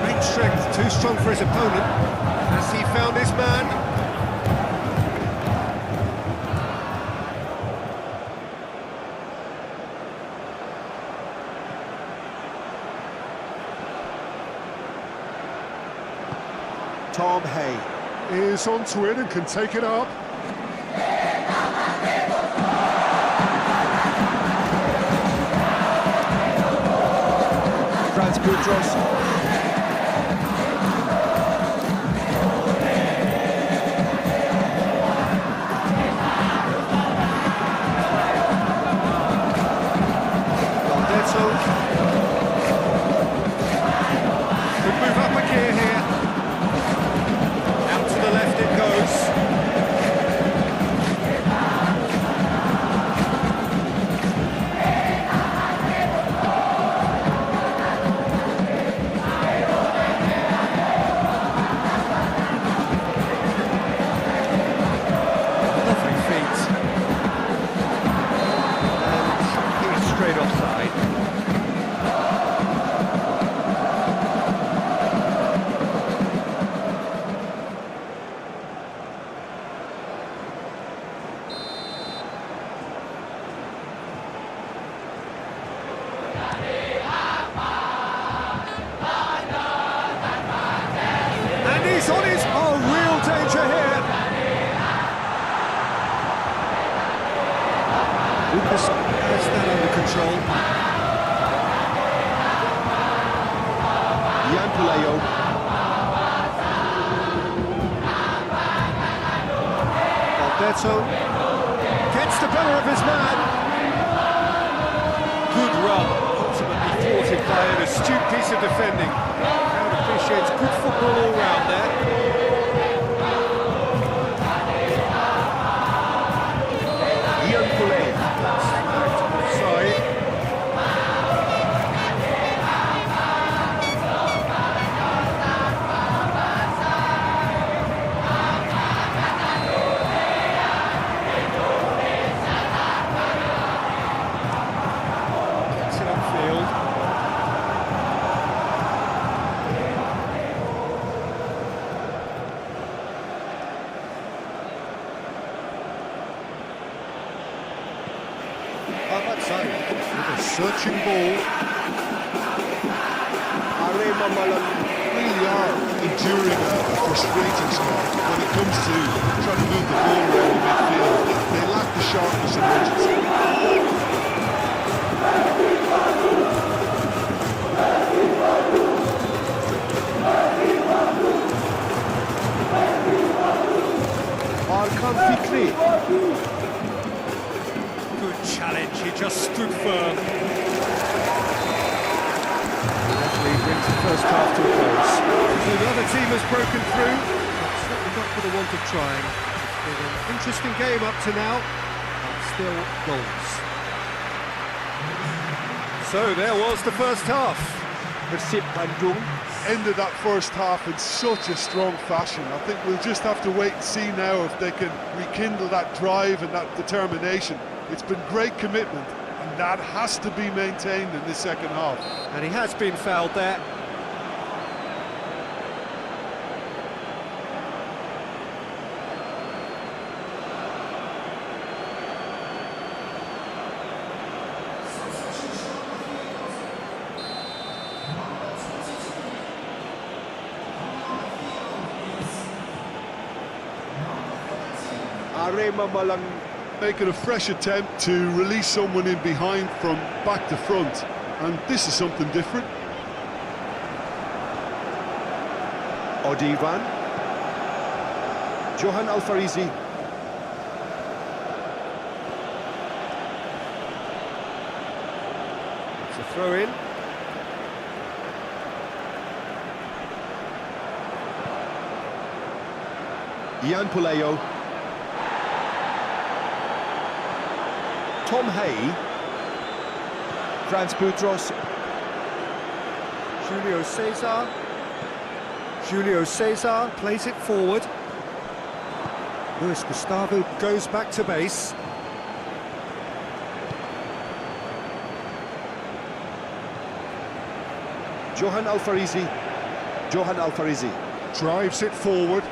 Great strength, too strong for his opponent. Has he found his man? Tom Hay Is onto it and can take it up. Franz Boutros. Could move up a gear here. Out to the left it goes. Lovely feet. And he's straight offside. He's on his real danger here. Lucas has that under control. Jan Puleo. Alberto gets the better of his man. Good run, ultimately thwarted by an astute piece of defending. Crowd appreciates good football all round there. With a Searching ball. AREMA Really are enduring a frustrating spell when it comes to trying to move the ball around in midfield. They lack the sharpness and urgency. Arkan Fikri. Good challenge, he just stood firm. Referee brings the first half to a close. So the other team has broken through, but certainly not for the want of trying. It's been an interesting game up to now, but still goals. So there was the first half. PERSIB Bandung. Ended that first half in such a strong fashion. I think we'll just have to wait and see now if they can rekindle that drive and that determination. It's been great commitment, and that has to be maintained in this second half. And he has been fouled there. AREMA Malang. Making a fresh attempt to release someone in behind from back to front, and this is something different. Odivan. Johan Alfarisi. It's a throw in. Ian Puleo. Tom Hay. Franz Boutros. Julio Cesar. Julio Cesar plays it forward. Luis Gustavo goes back to base. Johan Alfarisi. Johan Alfarisi. Drives it forward.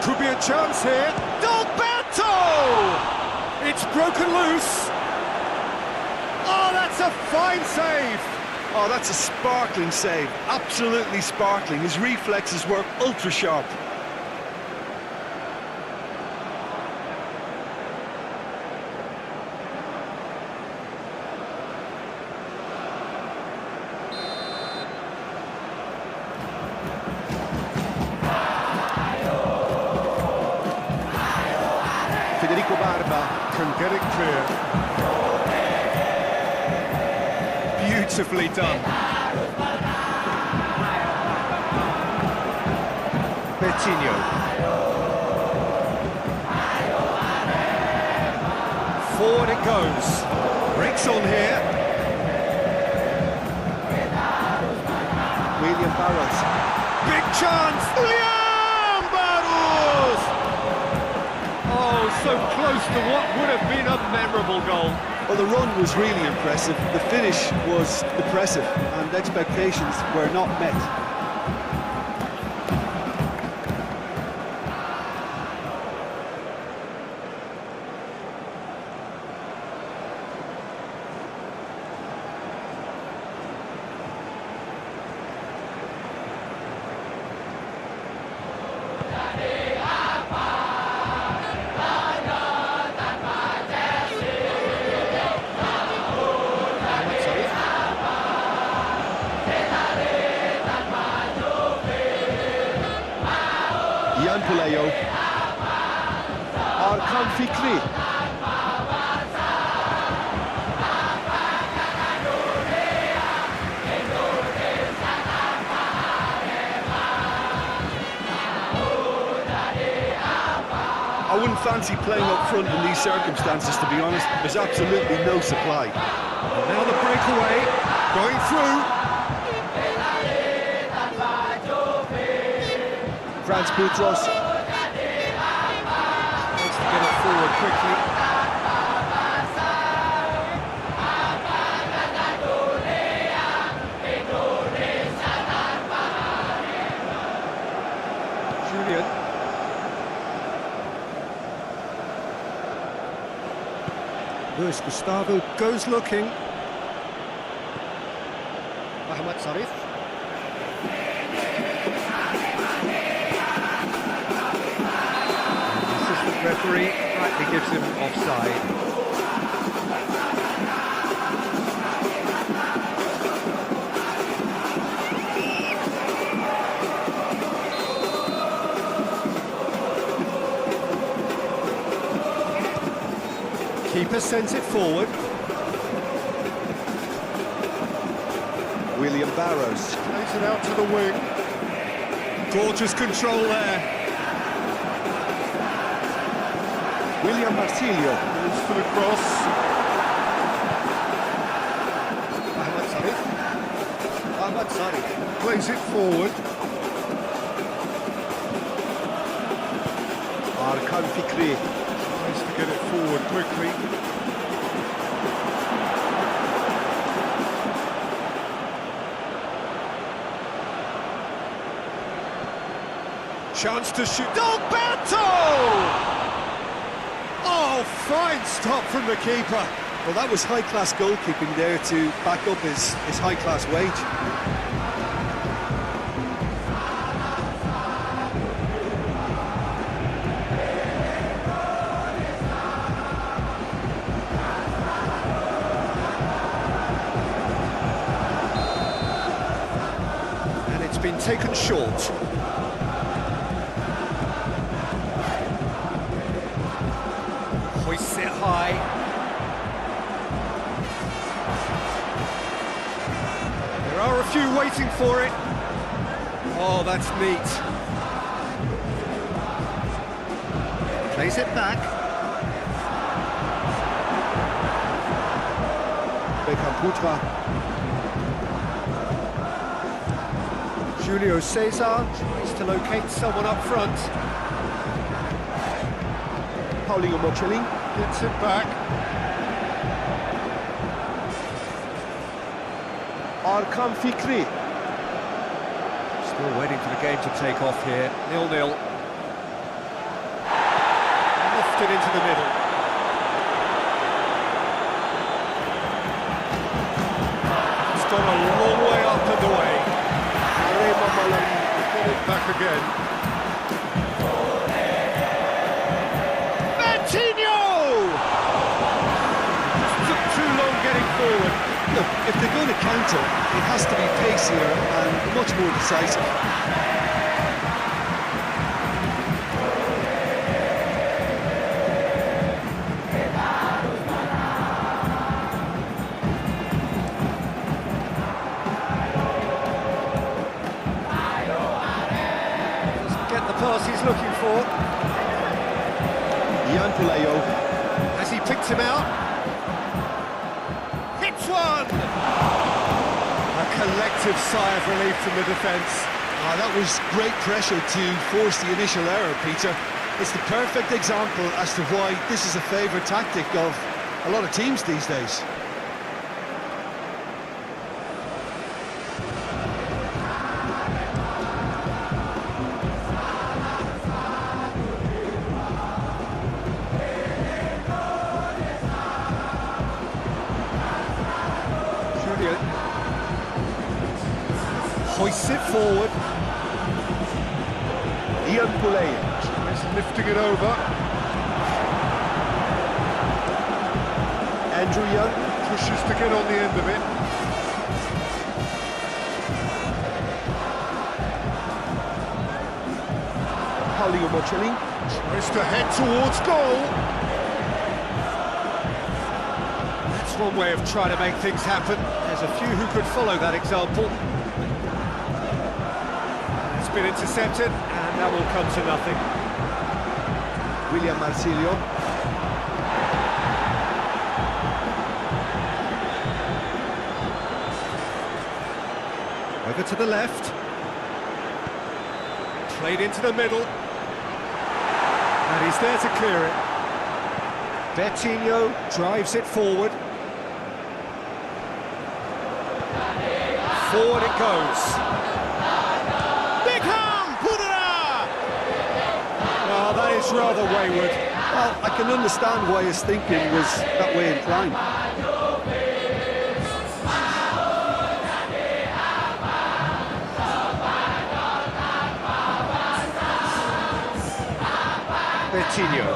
Could be a chance here. Dalberto! It's broken loose. Oh, that's a fine save. Oh, that's a sparkling save. Absolutely sparkling. His reflexes work ultra sharp. Federico Barba. Can get it clear. Beautifully done. Betinho. Forward it goes. Breaks on here. William Barros. Big chance. William Barros! Oh, so close to what would have been a memorable goal. Well, the run was really impressive. The finish was impressive, and expectations were not met. Ian Puleo. Arkan Fikri. I wouldn't fancy playing up front in these circumstances, to be honest. There's absolutely no supply. And now the breakaway, going through. Franz Boutros. Needs to get it forward quickly. Julian. Luis Gustavo goes looking. Mohamed Sarif. The assistant referee rightly gives him offside. Keeper sends it forward. William Barrows. Plays it out to the wing. Gorgeous control there. William Marsilio. Goes for the cross. Mohamed Sarif. Mohamed Sarif. Plays it forward. Arkan Fikri. Tries to get it forward quickly. Chance to shoot. Alberto! Oh, fine stop from the keeper. Well, that was high-class goalkeeping there to back up his high-class wage. And it's been taken short. Hoists it high. There are a few waiting for it. Oh, that's neat. Plays it back. Beckham Putra. Julio Cesar tries to locate someone up front. Paulinho Mocelin. Gets it back. Arkan Fikri. Still waiting for the game to take off here. 0-0. Lofted into the middle. It's gone a long way up and away. AREMA get it back again. Took too long getting forward. Look, if they're going to counter, it has to be pacier and much more decisive. Doesn't get the pass he's looking for. Ian Pulayo. Has he picked him out? Hits one! A collective sigh of relief from the defence. That was great pressure to force the initial error, Peter. It's the perfect example as to why this is a favourite tactic of a lot of teams these days. Hoists it forward. Ian Pulayo. Tries lifting it over. Andrew Young. Pushes to get on the end of it. Paulinho Mocelin. Tries to head towards goal. That's one way of trying to make things happen. There's a few who could follow that example. It's been intercepted, and that will come to nothing. William Marsilio. Over to the left. Played into the middle. And he's there to clear it. Bertinho drives it forward. Forward it goes. Oh, that is rather wayward. Well, I can understand why his thinking was that way inclined. Bertinho.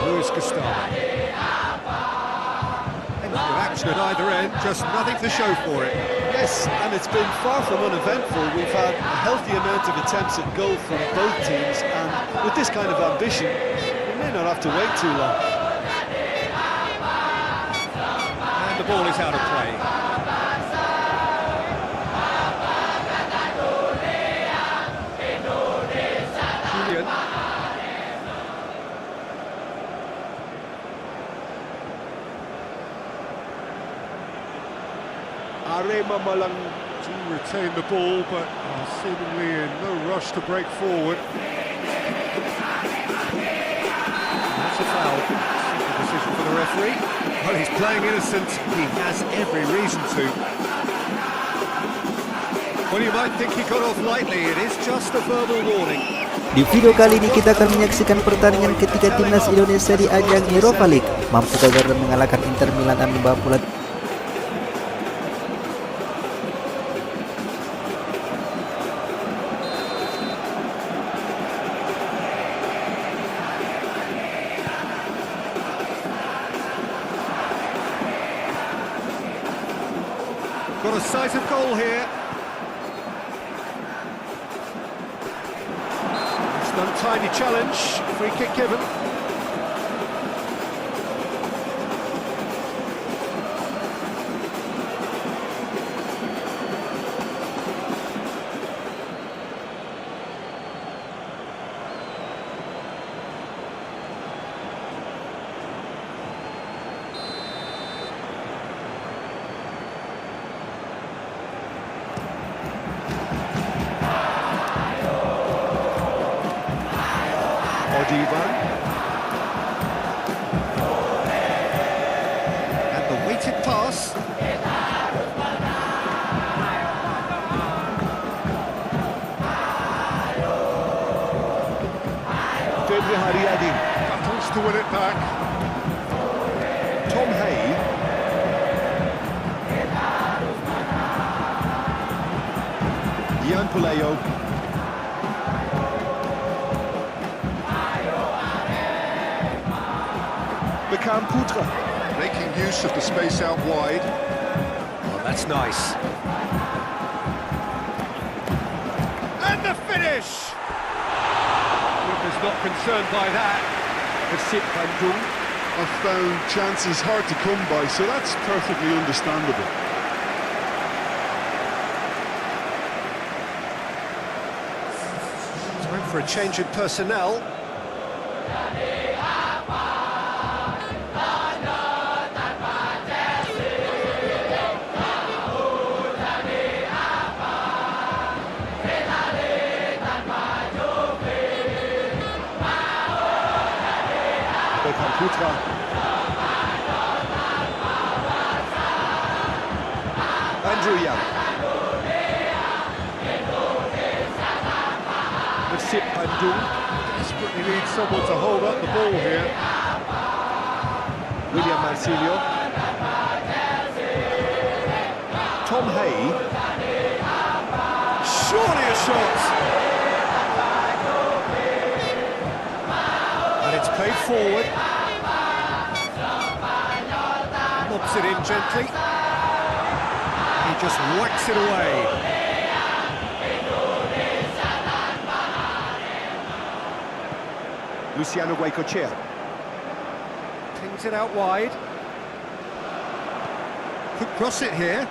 Luis Gustavo. Good action at either end, just nothing to show for it. Yes, and it's been far from uneventful. We've had a healthy amount of attempts at goal from both teams, and with this kind of ambition, we may not have to wait too long. And the ball is out of play. Julian. AREMA Malang. To retain the ball, but seemingly in no rush to break forward. That's a foul. Simple decision for the referee. Well, he's playing innocent. He has every reason to. Well, you might think he got off lightly. It is just a verbal warning. Di video kali ini kita akan menyaksikan pertandingan ketiga timnas Indonesia di ajang Europa League. Mampukah Garuda mengalahkan Inter Milan dan membawa pulang Got a sight of goal here. It's an untidy challenge. Free kick given. And the weighted pass. Battles to win it back. Tom Hay. Jan Puleo. Putra. Making use of the space out wide. Oh, that's nice. And the finish! Keeper's not concerned by that. PERSIB Bandung. I've found chances hard to come by, so that's perfectly understandable. Time for a change in personnel. Putra. Andrew Young. PERSIB Bandung desperately needs someone to hold up the ball here. William Marcilio. Tom Hay. Surely a shot. And it's played forward. Lobs it in gently. He just whacks it away. Luciano Guaycochea. Pings it out wide. Could cross it here.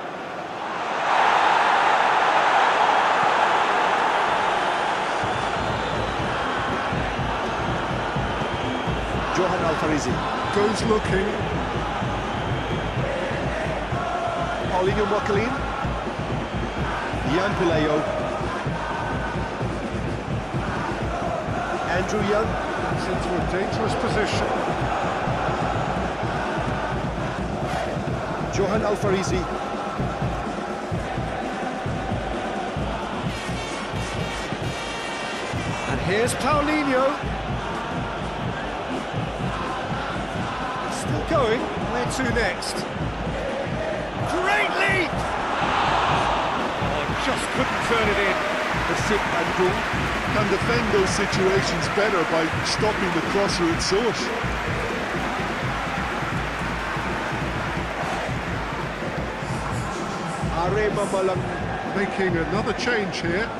Johan Alfarisi. Goes looking. Paulinho Mokalin. Jan Puleo. Andrew Young. It's into a dangerous position. Johan Alfarisi. Here's Paulinho. Still going. Where to next? Great leap! Oh, just couldn't turn it in. PERSIB Bandung Can defend those situations better by stopping the crosser at source. AREMA making another change here.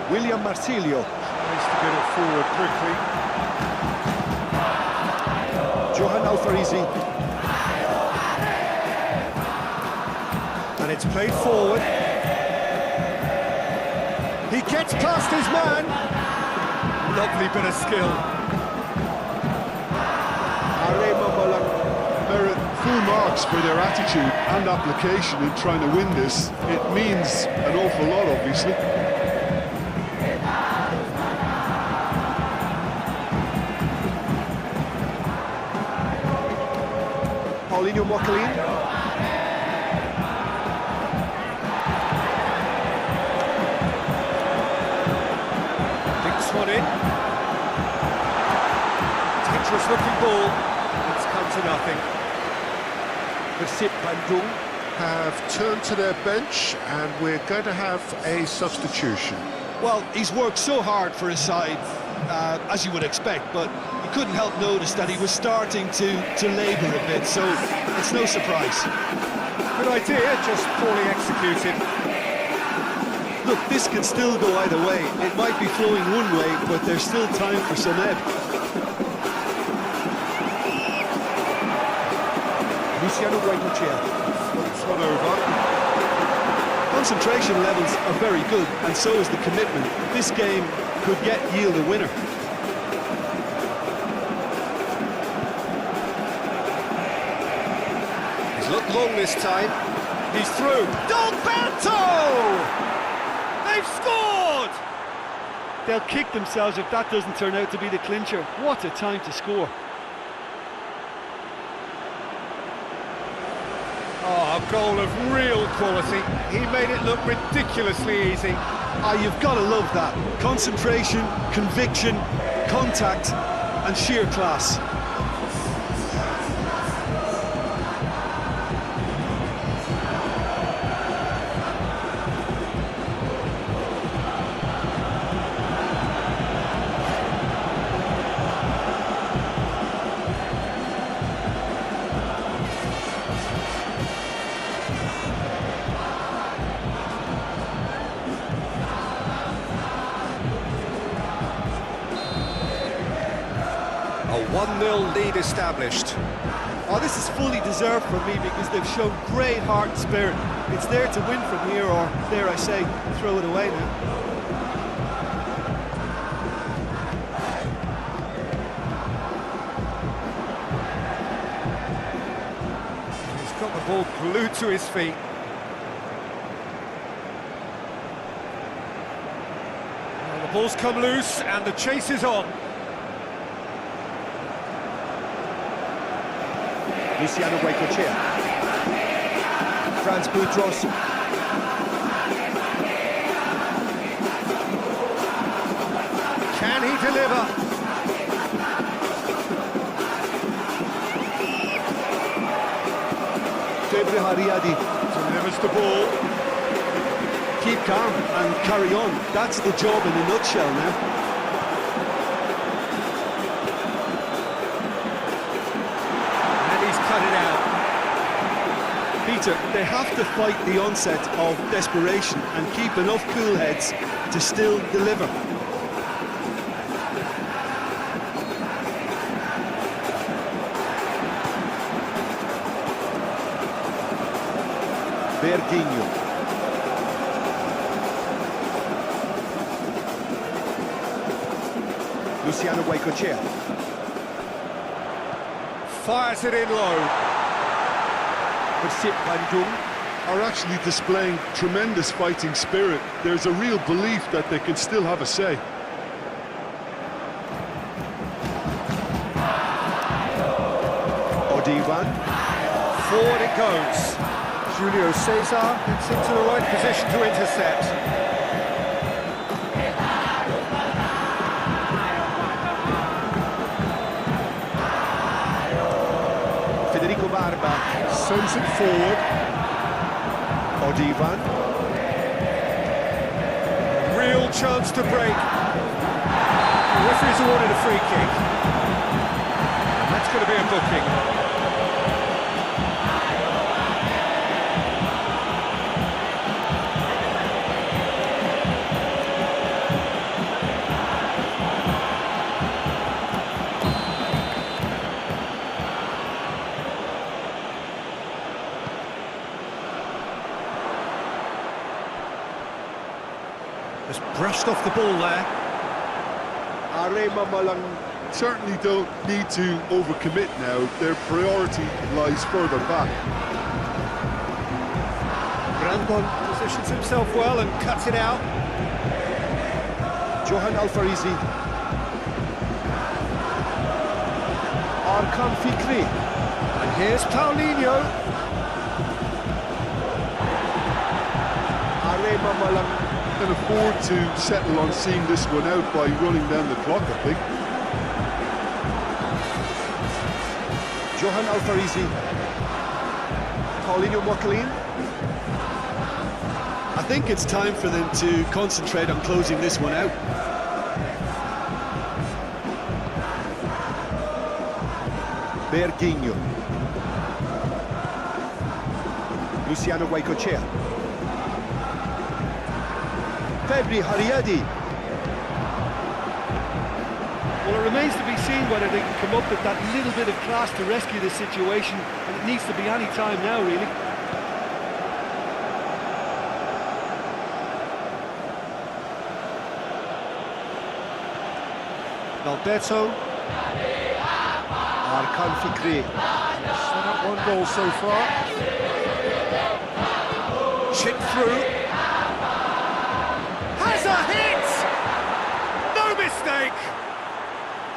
William Marsilio Tries to get it forward quickly. Johan Alfarisi. And it's played forward. He gets past his man. Lovely bit of skill. AREMA Merit full marks for their attitude and application in trying to win this. It means an awful lot, obviously. Paulinho Mokalin. Dinks one in. Dangerous looking ball. It's come to nothing. PERSIB Bandung have turned to their bench and we're going to have a substitution. Well, he's worked so hard for his side, as you would expect, but you couldn't help notice that he was starting to labour a bit, so it's no surprise. Good idea, just poorly executed. Look, this can still go either way. It might be flowing one way, but there's still time for some ebb. Luciano Guaitocea floats one over. Concentration levels are very good, and so is the commitment. This game could yield a winner. He's looked long this time. He's through. Dalberto! They've scored! They'll kick themselves if that doesn't turn out to be the clincher. What a time to score. Oh, a goal of real quality. He made it look ridiculously easy. Ah, you've got to love that. Concentration, conviction, contact, and sheer class. A 1-0 lead established. Oh, this is fully deserved for me because they've shown great heart and spirit. It's there to win from here, or dare I say, throw it away now. He's got the ball glued to his feet. Well, the ball's come loose and the chase is on. Luciano Guaitocea. Franz Boutros. Can he deliver? Delivers the ball. Keep calm and carry on. That's the job in a nutshell now. Cut it out. Peter, they have to fight the onset of desperation and keep enough cool heads to still deliver. Verdinho. Luciano Guaitocea. Fires it in low. PERSIB Bandung Are actually displaying tremendous fighting spirit. There's a real belief that they can still have a say. Divan. Forward it goes. Julio Cesar gets into the right position to intercept. Federico Barba Sends it forward. Odivan. Real chance to break. The referee's awarded a free kick. And that's going to be a booking. Just brushed off the ball there. AREMA malang. Certainly don't need to overcommit now. Their priority lies further back. Brandon positions himself well and cuts it out. Johan Alfarizi. Arkan Fikri. And here's Paulinho. AREMA malang. Can afford to settle on seeing this one out by running down the clock, I think. Johan Alfarizi. Paulinho Mokalin. I think it's time for them to concentrate on closing this one out. Berguinho. Luciano Guaycochea. Febri Hariadi. Well, it remains to be seen whether they can come up with that little bit of class to rescue this situation, and it needs to be any time now, really. Alberto. Arkan Fikri. Set up one goal so far. Chip through. Has a hit! No mistake!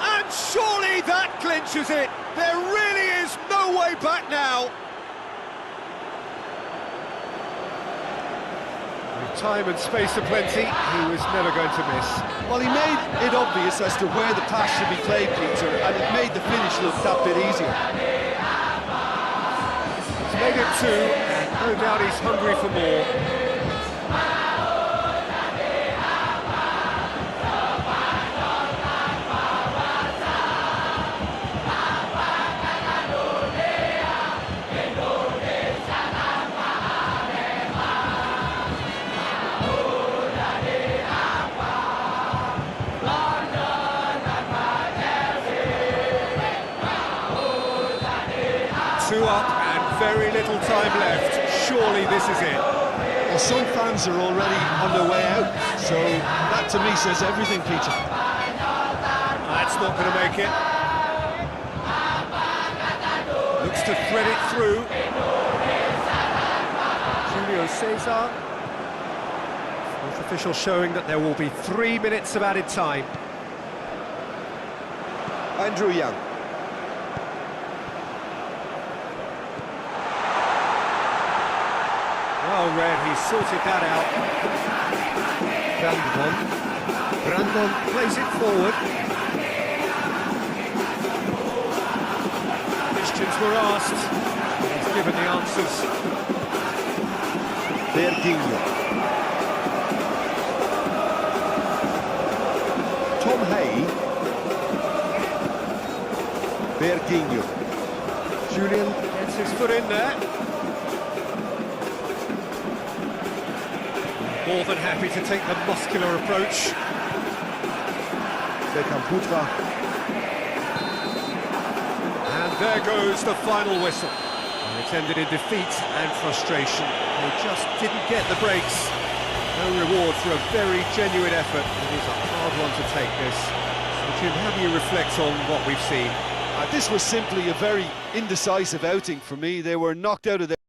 And surely that clinches it! There really is no way back now! With time and space aplenty, he was never going to miss. Well, he made it obvious as to where the pass should be played, Peter, and it made the finish look that bit easier. He's made it two, and no doubt he's hungry for more. Two up and very little time left. Surely this is it. Well, some fans are already on their way out, so that to me says everything, Peter. That's not going to make it. Looks to thread it through. Julio Cesar. Fourth official showing that there will be 3 minutes of added time. Andrew Young. Well read, he sorted that out. Brandon plays it forward. Questions were asked. He's given the answers. Berguinho. Tom Hay. Berguinho. Julian gets his foot in there. More than happy to take the muscular approach. Beckham Putra. And there goes the final whistle. And it's ended in defeat and frustration. They just didn't get the breaks. No reward for a very genuine effort. It is a hard one to take this. So Jim, how do you reflect on what we've seen? This was simply a very indecisive outing for me. They were knocked out of their